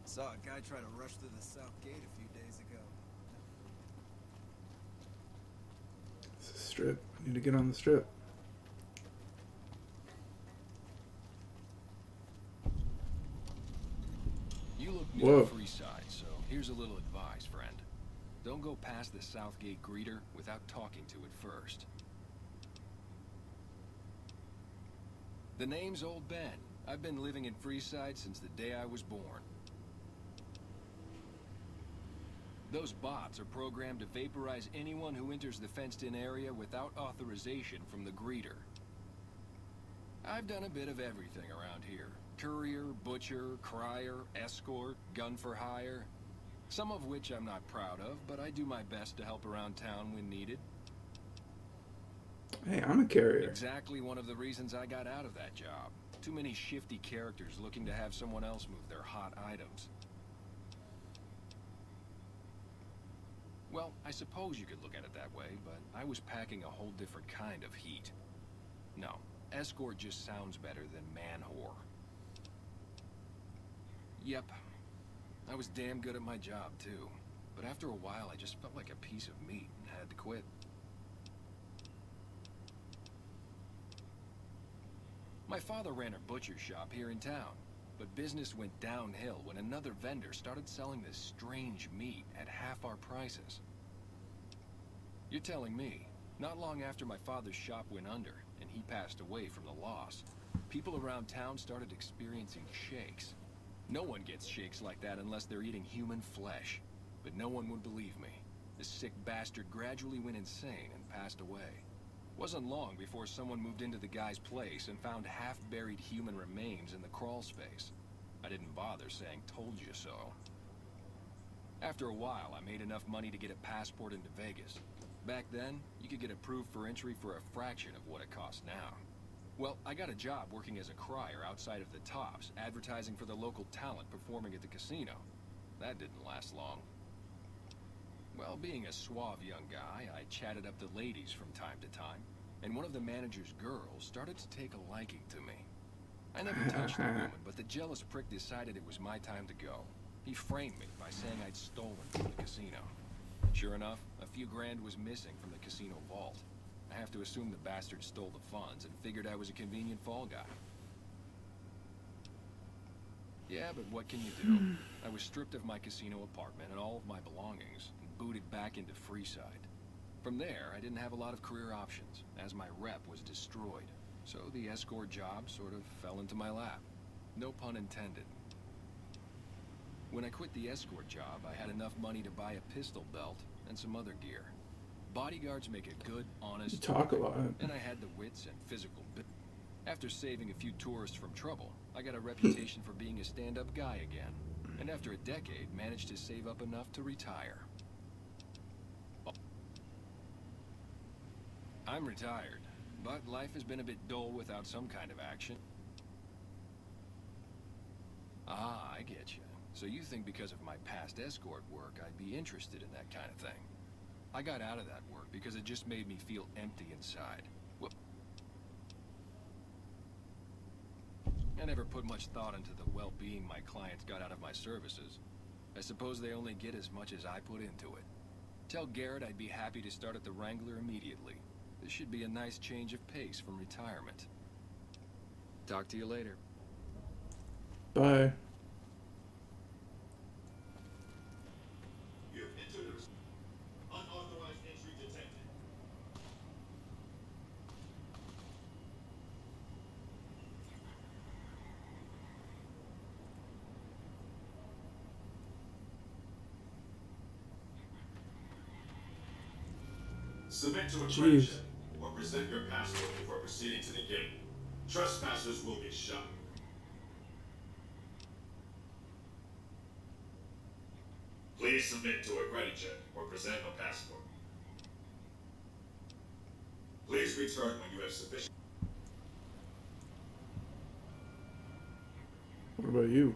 J: Saw a guy try to rush through the south gate a few days ago.
A: It's a strip. I need to get on the strip.
I: You look new
A: Whoa.
I: to Freeside, so here's a little advice, friend. Don't go past the Southgate greeter without talking to it first. The name's Old Ben. I've been living in Freeside since the day I was born. Those bots are programmed to vaporize anyone who enters the fenced-in area without authorization from the greeter. I've done a bit of everything around here. Courier, butcher, crier, escort, gun for hire. Some of which I'm not proud of, but I do my best to help around town when needed.
A: Hey, I'm a carrier.
I: Exactly one of the reasons I got out of that job. Too many shifty characters looking to have someone else move their hot items. Well, I suppose you could look at it that way, but I was packing a whole different kind of heat. No, escort just sounds better than man-whore. Yep, I was damn good at my job, too. But after a while, I just felt like a piece of meat and had to quit. My father ran a butcher shop here in town. But business went downhill when another vendor started selling this strange meat at half our prices. You're telling me, not long after my father's shop went under and he passed away from the loss, people around town started experiencing shakes. No one gets shakes like that unless they're eating human flesh. But no one would believe me. The sick bastard gradually went insane and passed away. Wasn't long before someone moved into the guy's place and found half-buried human remains in the crawl space. I didn't bother saying, "Told you so." After a while, I made enough money to get a passport into Vegas. Back then, you could get approved for entry for a fraction of what it costs now. Well, I got a job working as a crier outside of the Tops, advertising for the local talent performing at the casino. That didn't last long. Well, being a suave young guy, I chatted up the ladies from time to time, and one of the manager's girls started to take a liking to me. I never touched the woman, but the jealous prick decided it was my time to go. He framed me by saying I'd stolen from the casino. Sure enough, a few grand was missing from the casino vault. I have to assume the bastard stole the funds and figured I was a convenient fall guy. Yeah, but what can you do? I was stripped of my casino apartment and all of my belongings and booted back into Freeside. From there, I didn't have a lot of career options, as my rep was destroyed. So the escort job sort of fell into my lap. No pun intended. When I quit the escort job, I had enough money to buy a pistol belt and some other gear. Bodyguards make a good, honest
A: talk a lot.
I: And I had the wits and physical After saving a few tourists from trouble, I got a reputation for being a stand-up guy again. And after a decade, managed to save up enough to retire. I'm retired, but life has been a bit dull without some kind of action. Ah, I get you. So you think because of my past escort work, I'd be interested in that kind of thing. I got out of that work because it just made me feel empty inside. I never put much thought into the well-being my clients got out of my services. I suppose they only get as much as I put into it. Tell Garrett I'd be happy to start at the Wrangler immediately. This should be a nice change of pace from retirement. Talk to you later.
A: Bye.
O: Unauthorized entry detected. Submit to a credit check or present your passport before proceeding to the gate. Trespassers will be shot. Please submit to a credit check or present a passport. Please return when you have sufficient.
A: What about you?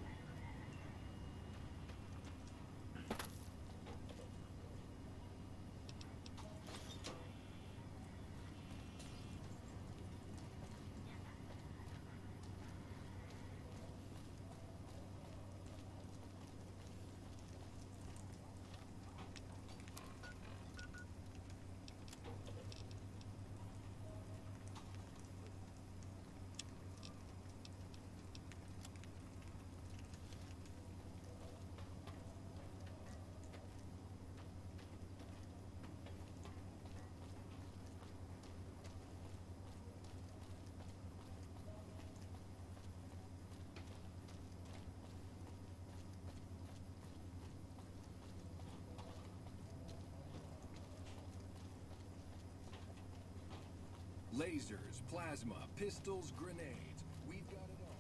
I: Lasers, plasma, pistols, grenades. We've got it all.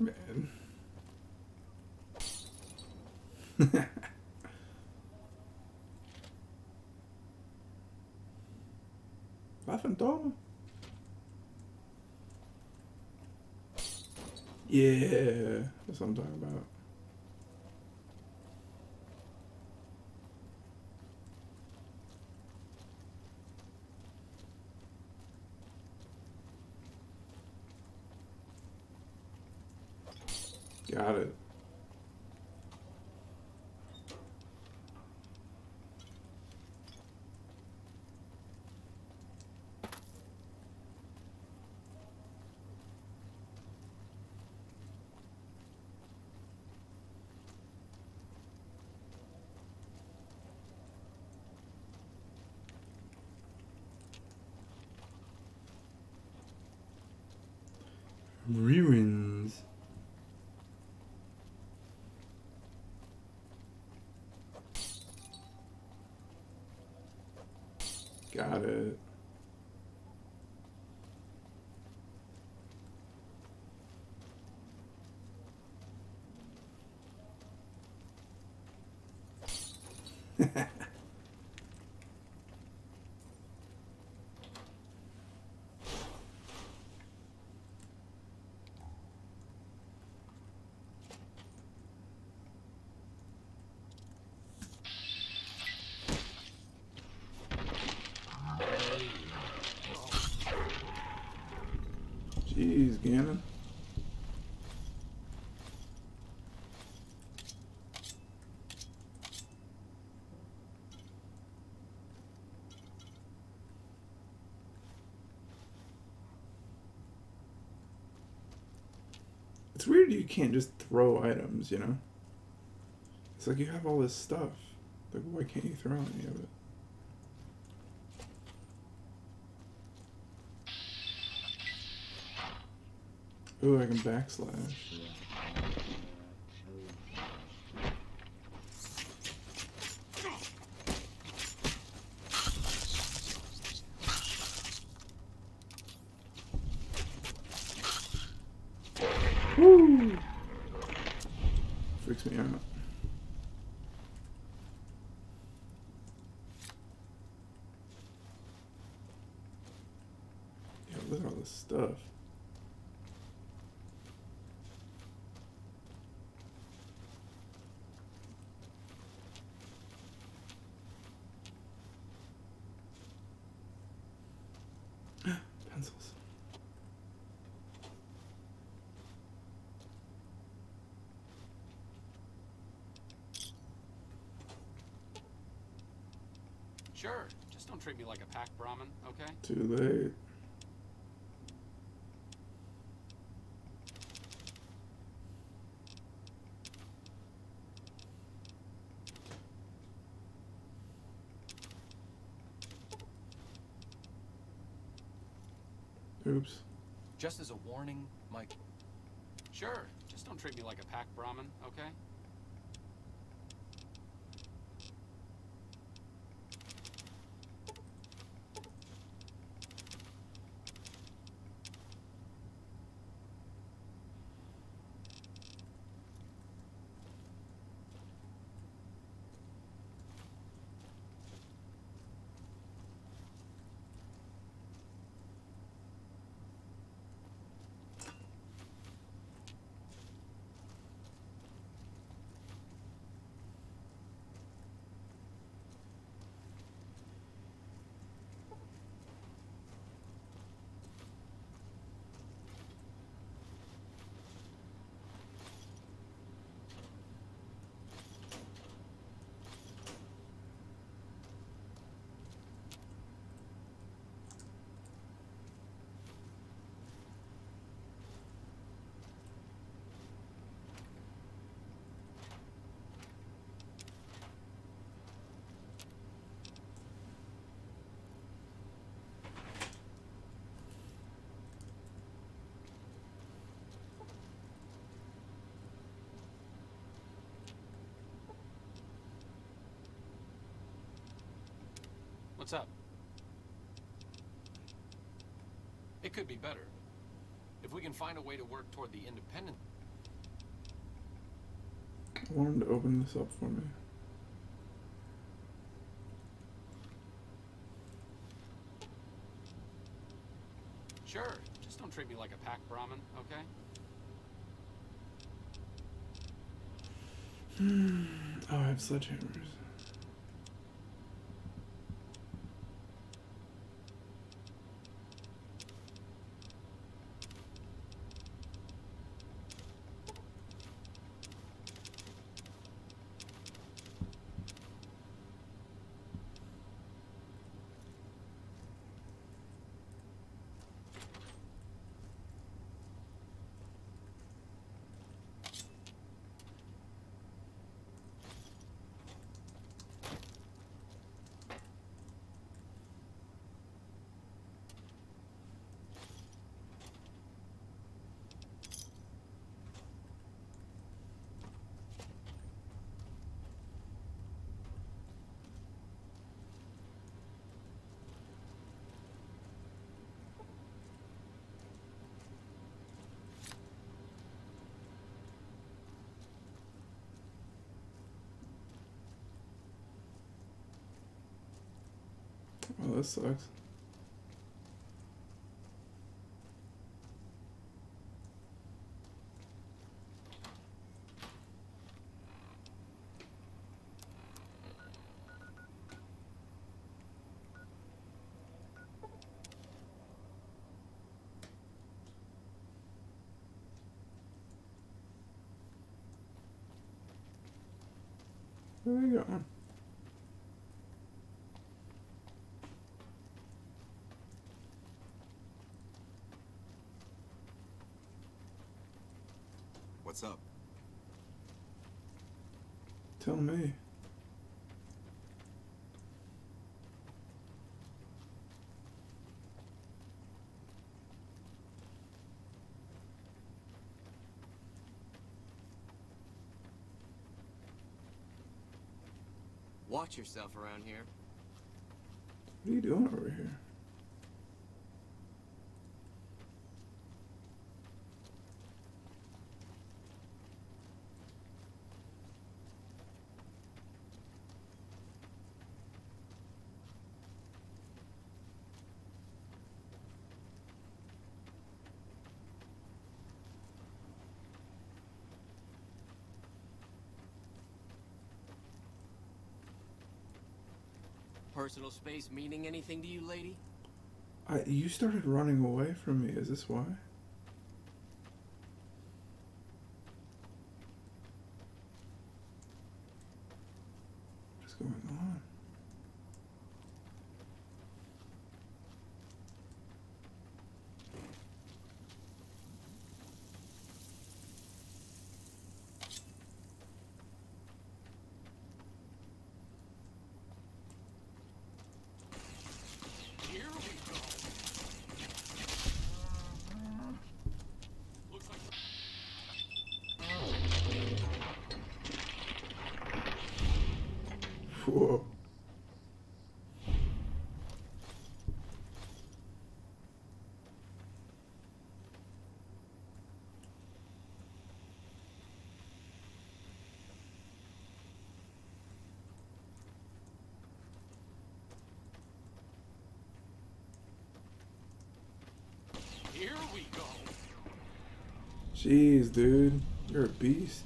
A: Man. La Fantoma. Yeah, that's what I'm talking about. Got it. Ruins. Got it. Jeez, Ganon. It's weird you can't just throw items, you know? It's like you have all this stuff. Like, why can't you throw any of it? Ooh, I can backslash. Woo! Freaks me out. Yeah, look at all this stuff. Pencils.
H: Sure, just don't treat me like a pack Brahmin, okay?
A: Too late. Oops.
I: Just as a warning, Mike.
H: Sure, just don't treat me like a pack Brahmin, okay? What's up? It could be better. If we can find a way to work toward the independent...
A: I want him to open this up for me.
H: Sure, just don't treat me like a pack Brahmin, okay?
A: Oh, I have sledgehammers. Oh, that sucks. Where are they going?
D: What's up?
A: Tell me.
L: Watch yourself around here.
A: What are you doing over here?
L: Personal space meaning anything to you, lady?
A: You started running away from me. Is this why? What's going on?
H: Here we go. Looks like.
A: Whoa.
H: Here we go.
A: Jeez, dude. You're a beast.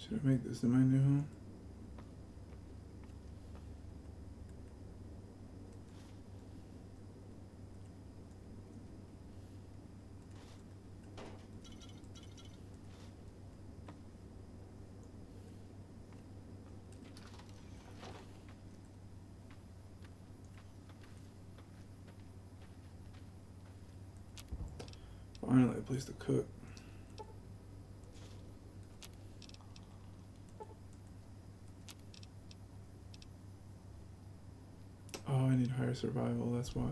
A: Should I make this in my new home? Finally, a place to cook. Oh, I need higher survival, that's why.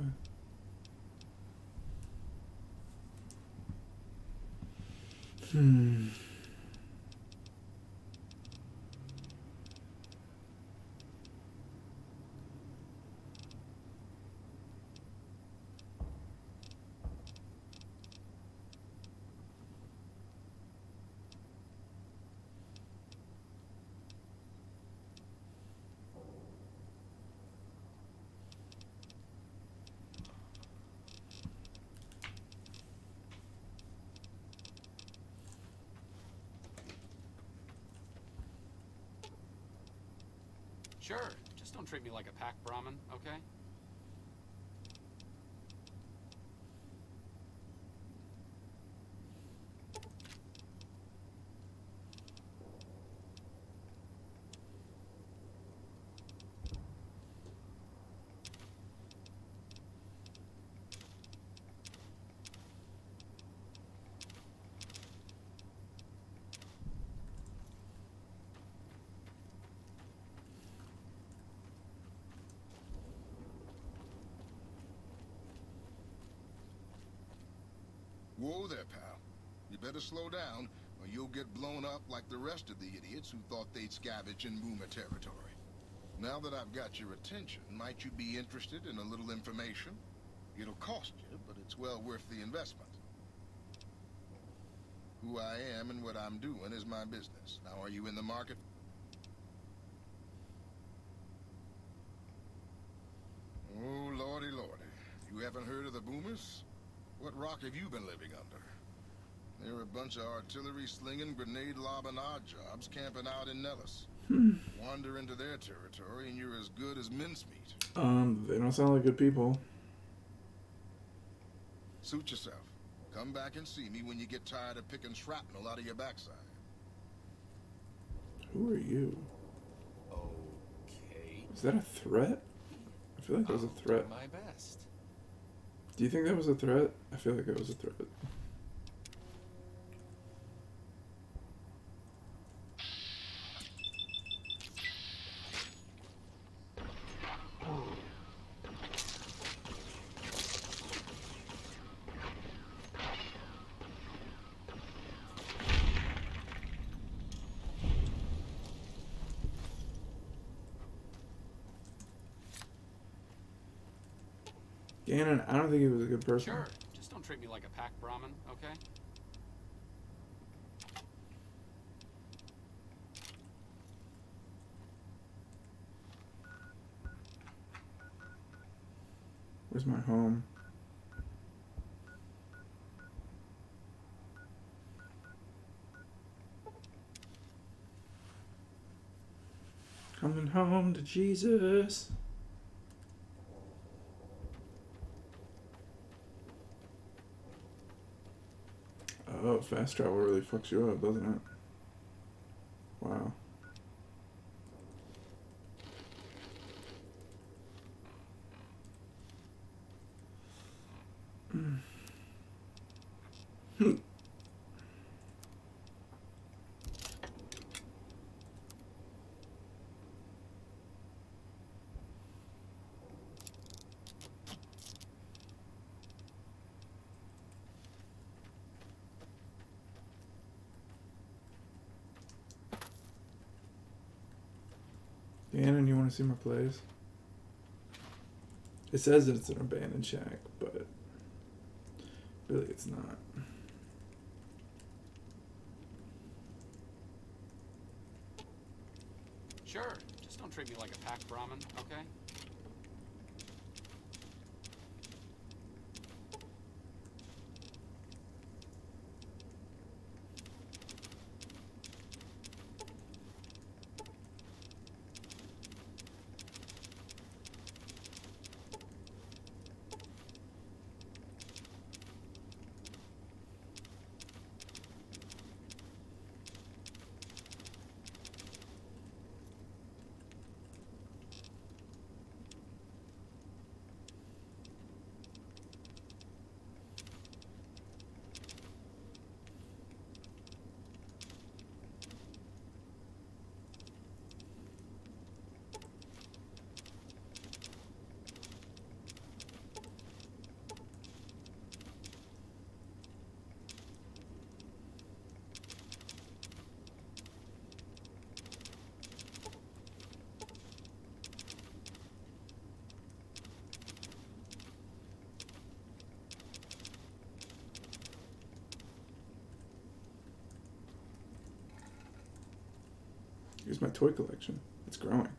H: Sure, just don't treat me like a pack Brahmin, okay?
P: Whoa there, pal. You better slow down, or you'll get blown up like the rest of the idiots who thought they'd scavenge in Boomer territory. Now that I've got your attention, might you be interested in a little information? It'll cost you, but it's well worth the investment. Who I am and what I'm doing is my business. Now, are you in the market? Oh, lordy, lordy. You haven't heard of the Boomers? What rock have you been living under? They're a bunch of artillery-slinging, grenade-lobbing odd jobs camping out in Nellis. Wander into their territory and you're as good as mincemeat.
A: They don't sound like good people.
P: Suit yourself. Come back and see me when you get tired of picking shrapnel out of your backside.
A: Who are you?
H: Okay.
A: Is that a threat? I feel like that was a threat.
H: My best.
A: Do you think that was a threat? I feel like it was a threat. Gannon, I don't think he was a good person.
H: Sure, just don't treat me like a pack Brahmin, okay?
A: Where's my home? Coming home to Jesus. Oh, fast travel really fucks you up, doesn't it? Wow. Gannon, you want to see my place? It says that it's an abandoned shack, but really it's not.
H: Sure, just don't treat me like a pack Brahmin, okay?
A: Here's my toy collection. It's growing.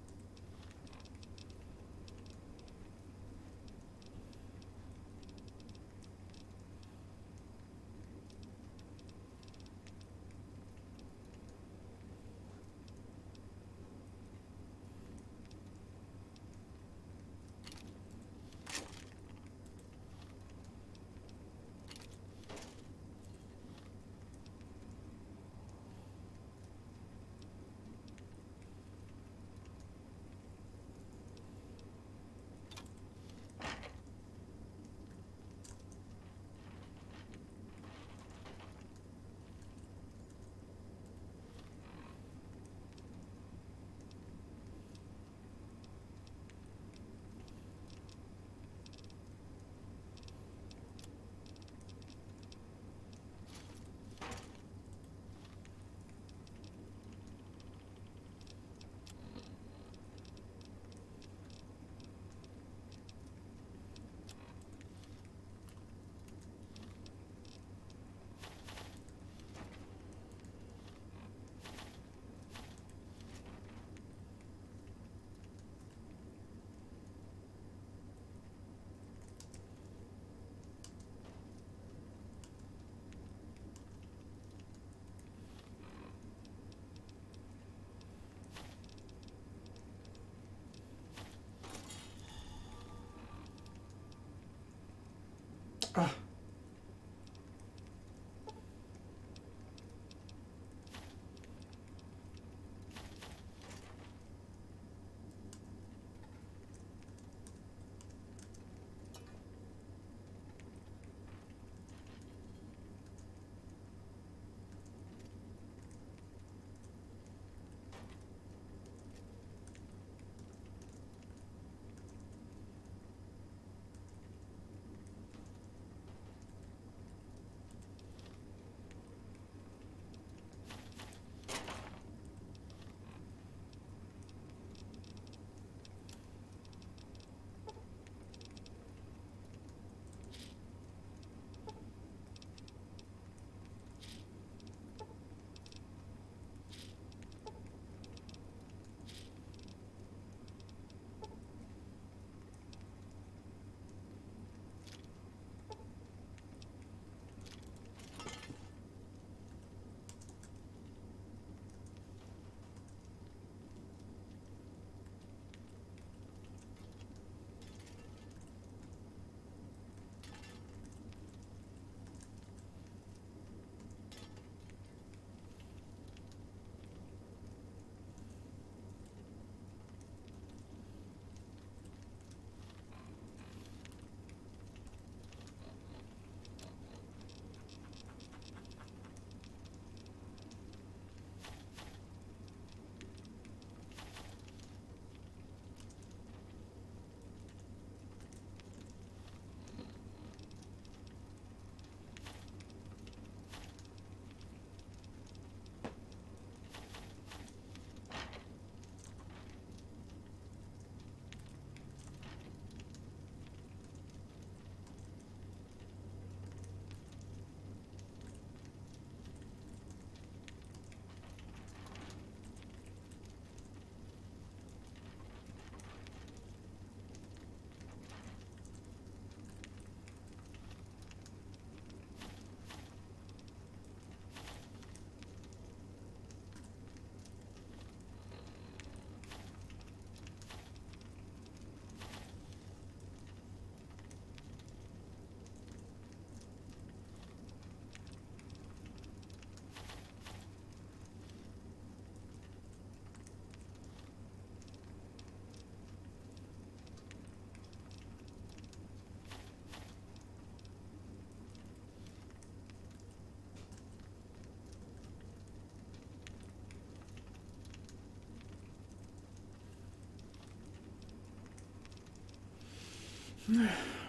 A: Ah.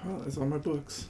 A: Well, that's all my books.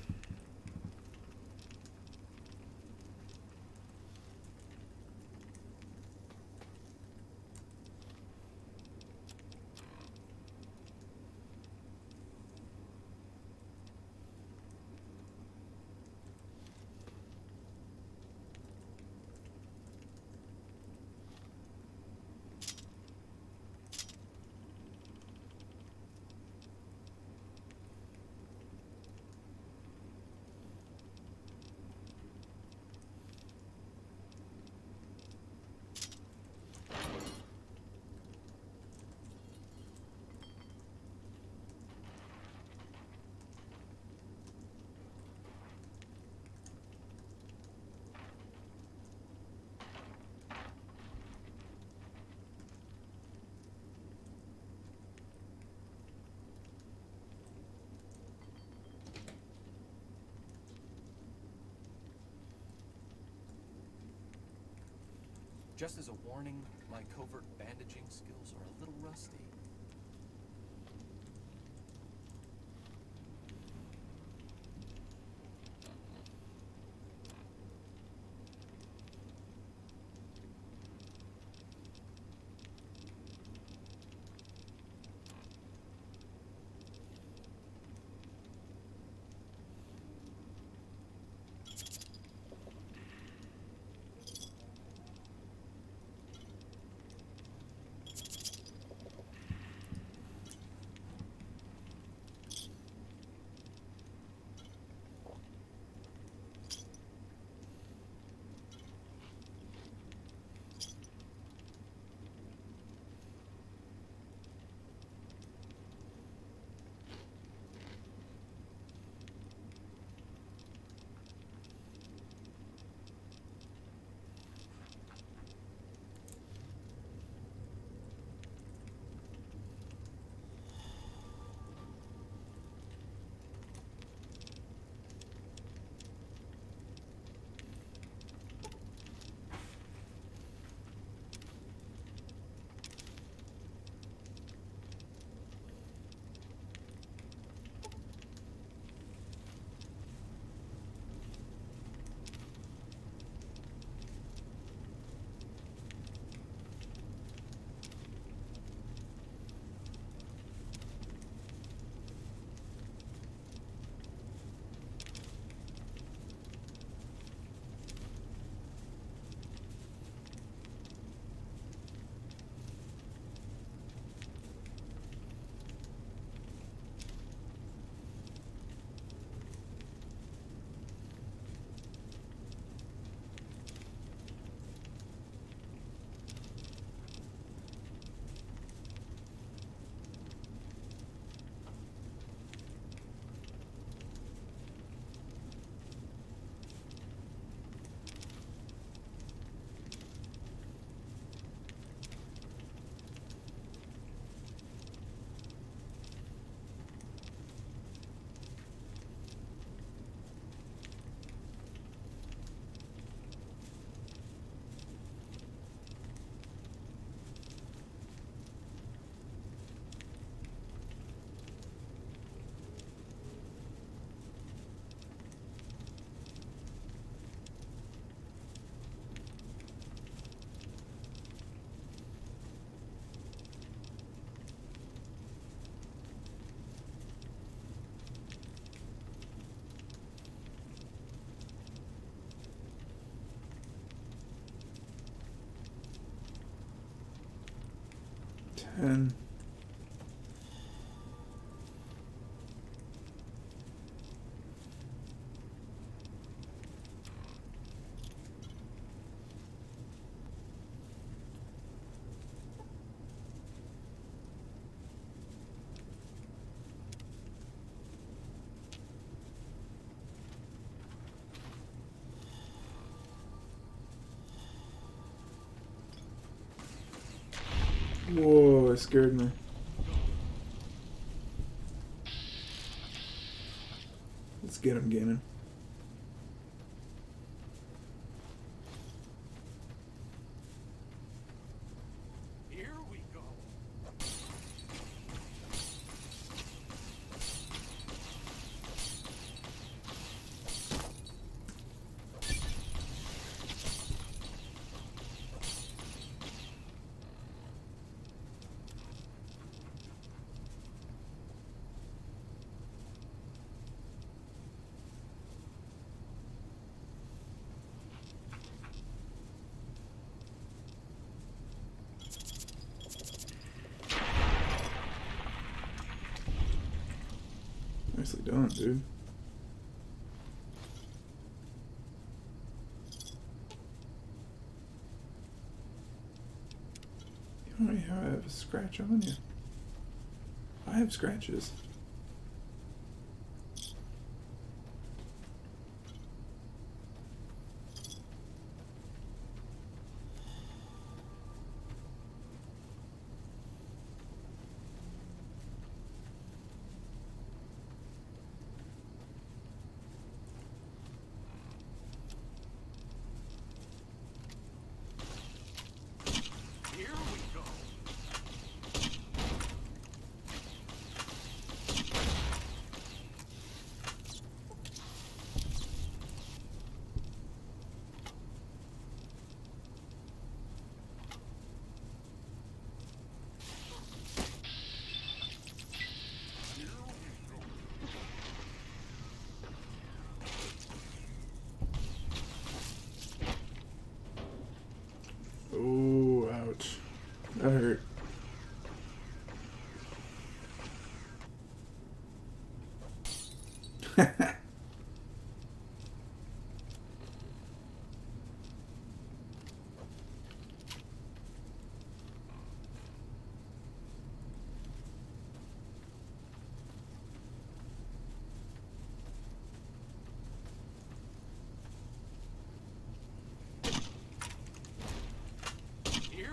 I: Just as a warning, my covert bandaging skills are a little rusty.
A: And whoa, it scared me. Let's get him, Ganon.
L: Here we go.
A: Nicely done, dude. You already have a scratch on you. I have scratches.
H: Here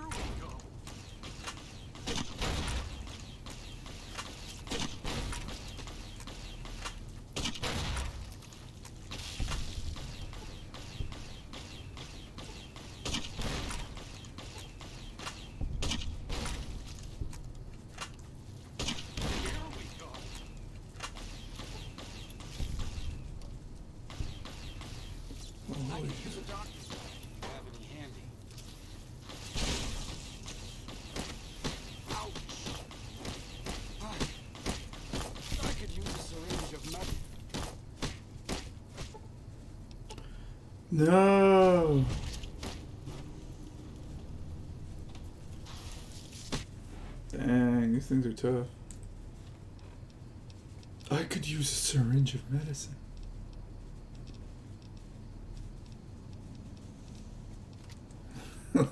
H: we go. Here we go. I could use a doctor's bag. Do you have any handy? Ouch! I could use a syringe of medicine.
A: No. Dang, these things are tough. I could use a syringe of medicine.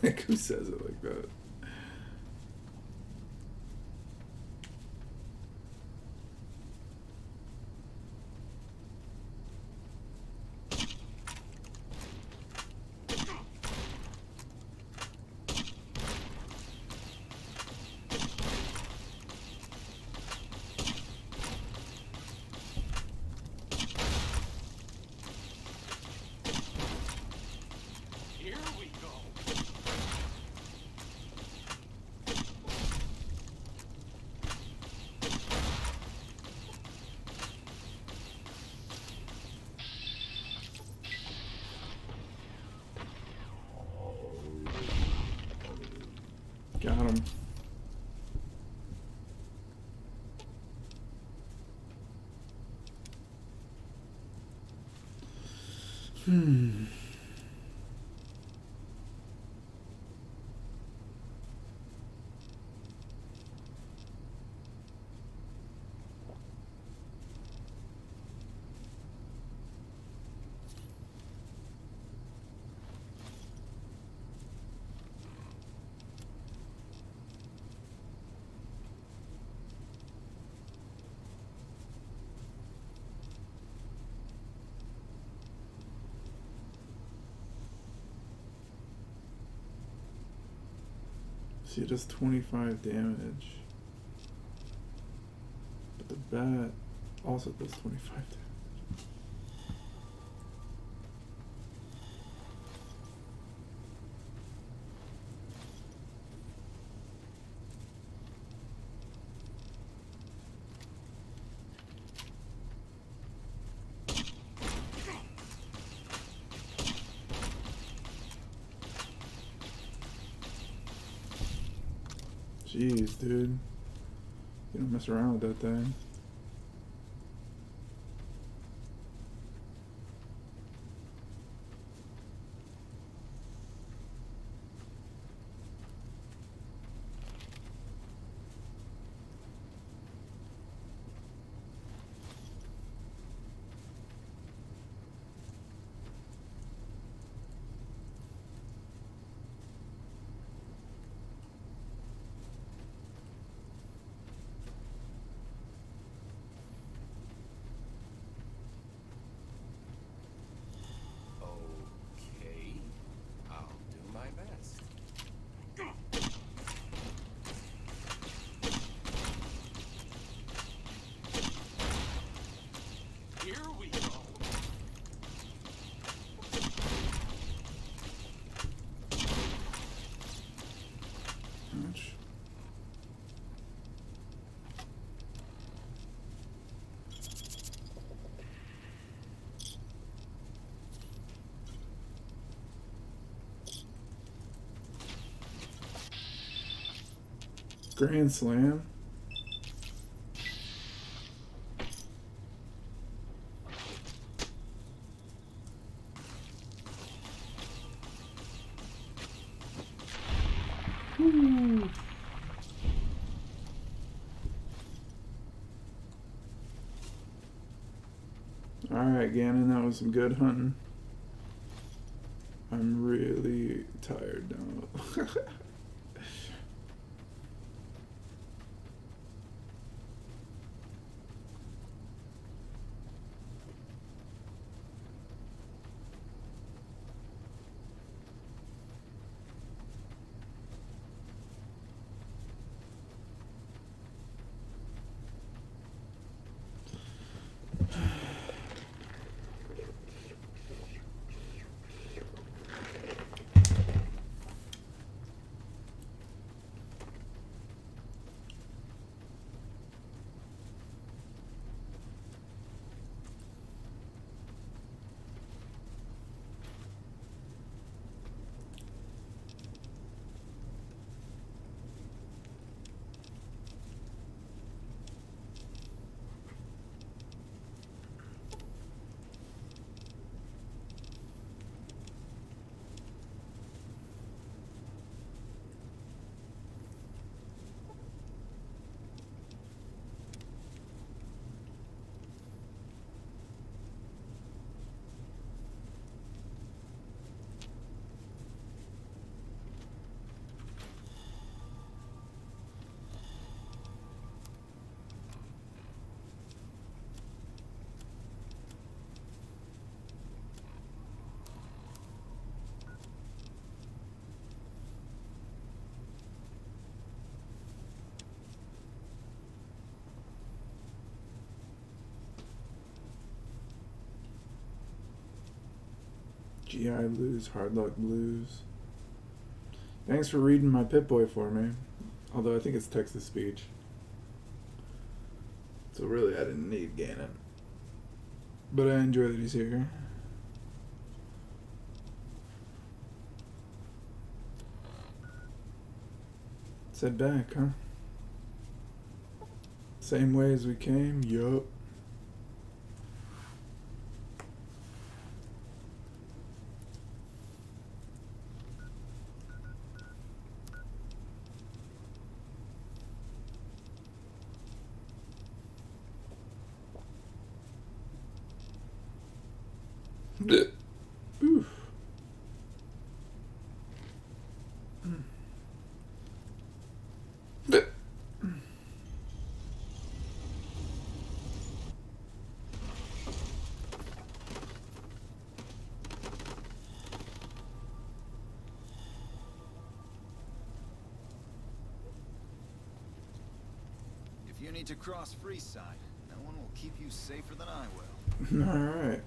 A: Like, who says it like that?
H: Here we go.
A: Got him. See, it does 25 damage. But the bat also does 25 damage. Jeez, dude. You don't mess around with that thing.
I: Okay, I'll do my best.
H: Here we go.
A: Ouch. Grand Slam. Woo. Alright, Gannon, that was some good hunting. I'm really tired now. GI Blues, Hard Luck Blues. Thanks for reading my Pip-Boy for me. Although I think it's text-to speech. So really I didn't need Gannon. But I enjoy that he's here. Said back, huh? Same way as we came? Yup. Oof.
J: If you need to cross Freeside, no one will keep you safer than I will.
A: Alright.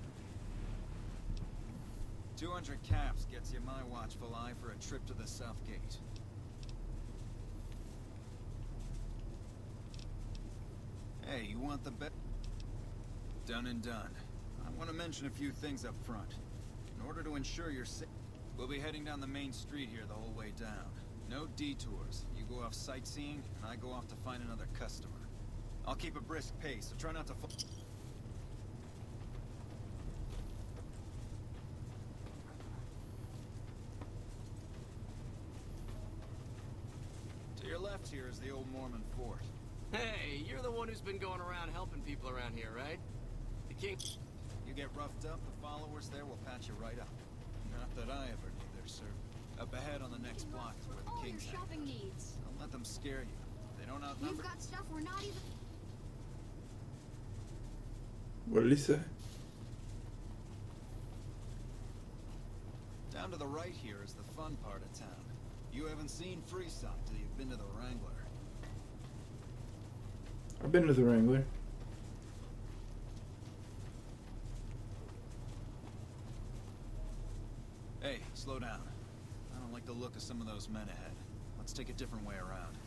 J: 200 caps gets you my watchful eye for a trip to the South Gate. Hey, you want the bet? Done and done. I want to mention a few things up front. In order to ensure you're safe, we'll be heading down the main street here the whole way down. No detours. You go off sightseeing, and I go off to find another customer. I'll keep a brisk pace, so try not to To your left here is the old Mormon fort.
L: Hey, you're the one who's been going around helping people around here, right? The king...
J: You get roughed up, the followers there will patch you right up. Not that I ever need their service. Up ahead on the next block is where the king's at.
K: Shopping needs.
J: Don't let them scare you. They don't outnumber.
K: We've got stuff we're not even...
A: What did he say?
J: Down to the right here is the fun part of town. You haven't seen Freeside till you've been to the Wrangler.
A: I've been to the Wrangler.
J: Hey, slow down. I don't like the look of some of those men ahead. Let's take a different way around.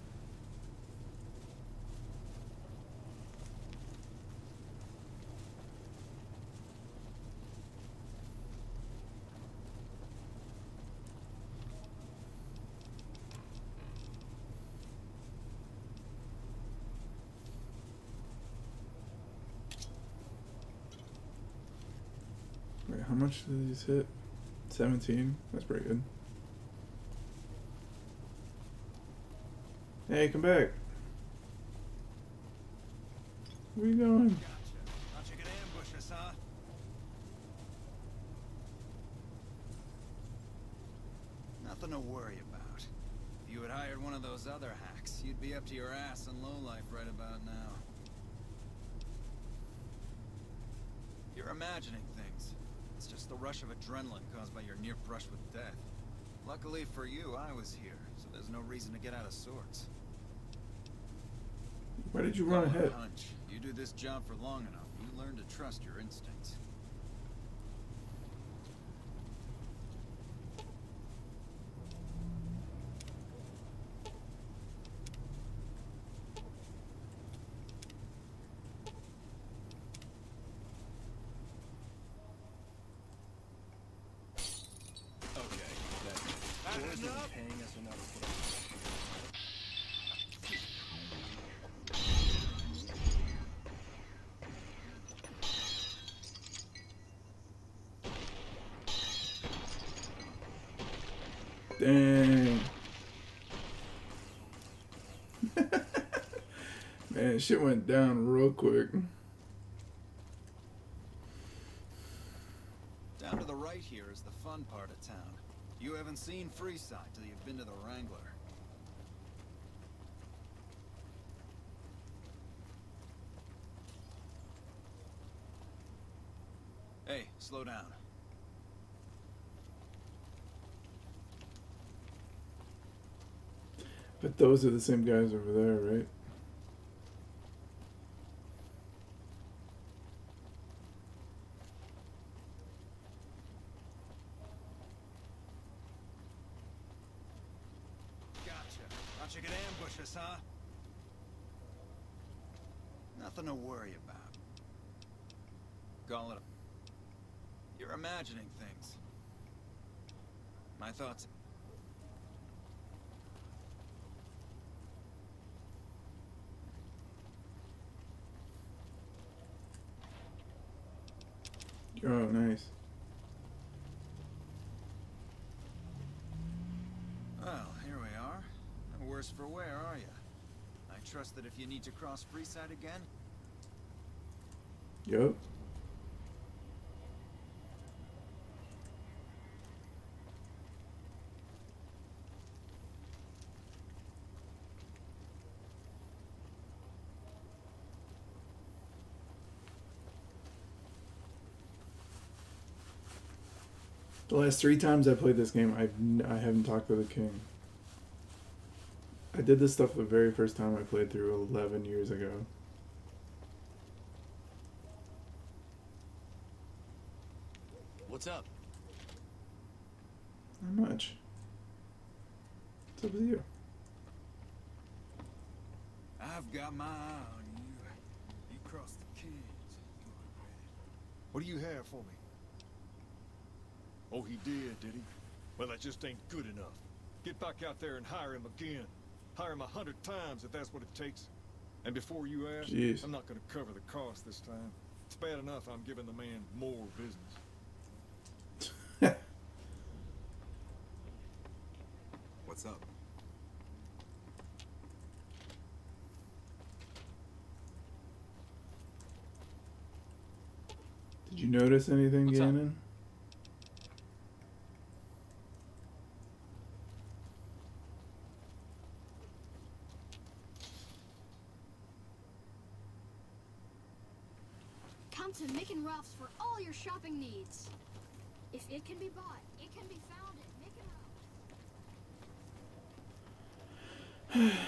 A: Wait, how much did these hit? 17? That's pretty good. Hey, come back. Where you going?
J: Thought you could ambush us, huh? Nothing to worry about. If you had hired one of those other hacks, you'd be up to your ass in lowlife right about now. You're imagining things. It's just the rush of adrenaline caused by your near brush with death. Luckily for you, I was here, so there's no reason to get out of sorts.
A: Why did you run ahead?
J: Hunch. You do this job for long enough, you learn to trust your instincts.
A: Dang. Man, shit went down real quick.
J: Down to the right here is the fun part of town. You haven't seen Freeside till you've been to the Wrangler. Hey, slow down.
A: But those are the same guys over there, right?
J: Gotcha. Thought you could ambush us, huh? Nothing to worry about. Call it. You're imagining things. My thoughts.
A: Oh, nice.
J: Well, here we are. No worse for wear, are you? I trust that if you need to cross Freeside again...
A: Yup. The last 3 times I played this game, I haven't talked to the king. I did this stuff the very first time I played through 11 years ago.
L: What's up?
A: Not much. What's up with you?
J: I've got my eye on you. You crossed the Kings.
M: What do you have for me? Oh, he did he? Well, that just ain't good enough. Get back out there and hire him again. Hire him 100 times if that's what it takes. And before you ask,
A: Jeez.
M: I'm not going to cover the cost this time. It's bad enough I'm giving the man more business.
D: What's up?
A: Did you notice anything,
L: What's up?
A: Gannon?
K: Come to Mick and Ralph's for all your shopping needs. If it can be bought, it can be found at Mick and Ralph's.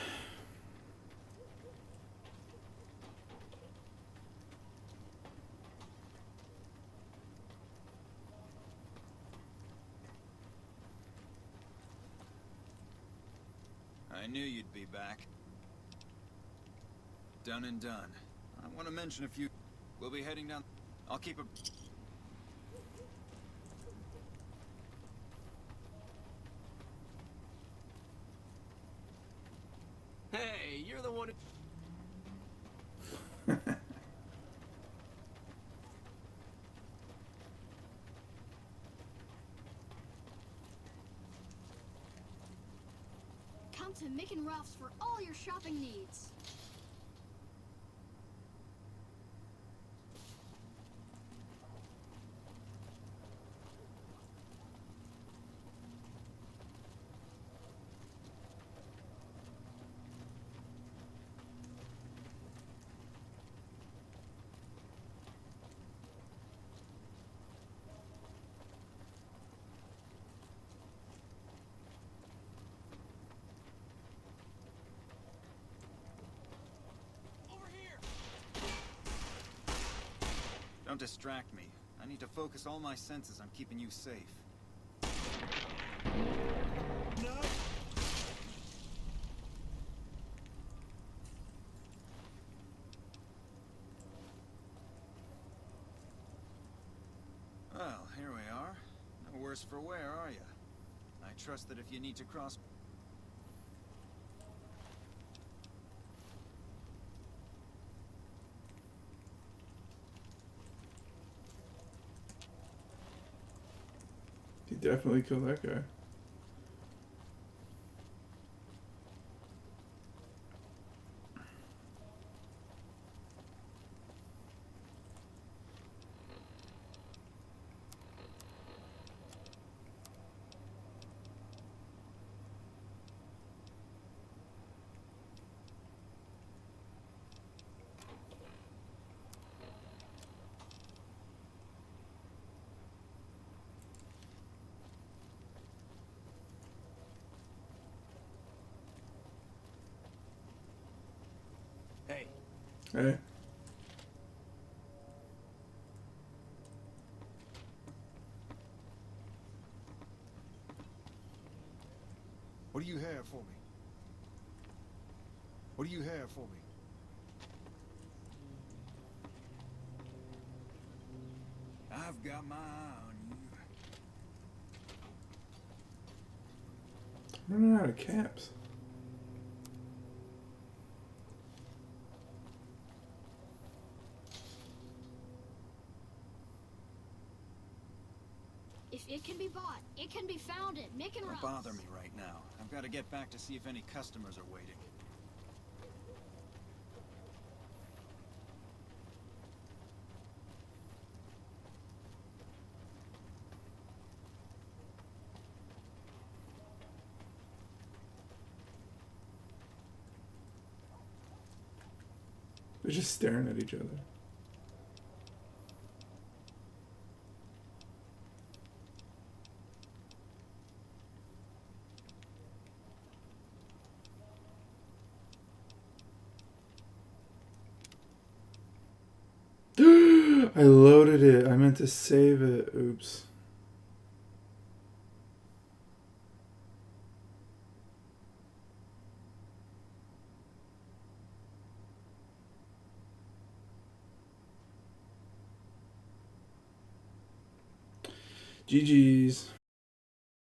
J: I knew you'd be back. Done and done. I want to mention a few... We'll be heading down... I'll keep a...
L: Hey, you're the one who...
K: Come to Mick and Ralph's for all your shopping needs.
J: Don't distract me. I need to focus all my senses on keeping you safe. No! Well, here we are. No worse for wear, are you? I trust that if you need to cross...
A: He definitely killed that guy.
L: Hey.
A: Hey.
M: What do you have for me? What do you have for me?
J: I've got my eye on you.
A: I'm running out of caps.
G: If it can be bought, it can be founded. Mick and
J: Don't
G: Ross.
J: bother me right now. I've got to get back to see if any customers are waiting.
A: They're just staring at each other. I loaded it. I meant to save it. Oops. GG's.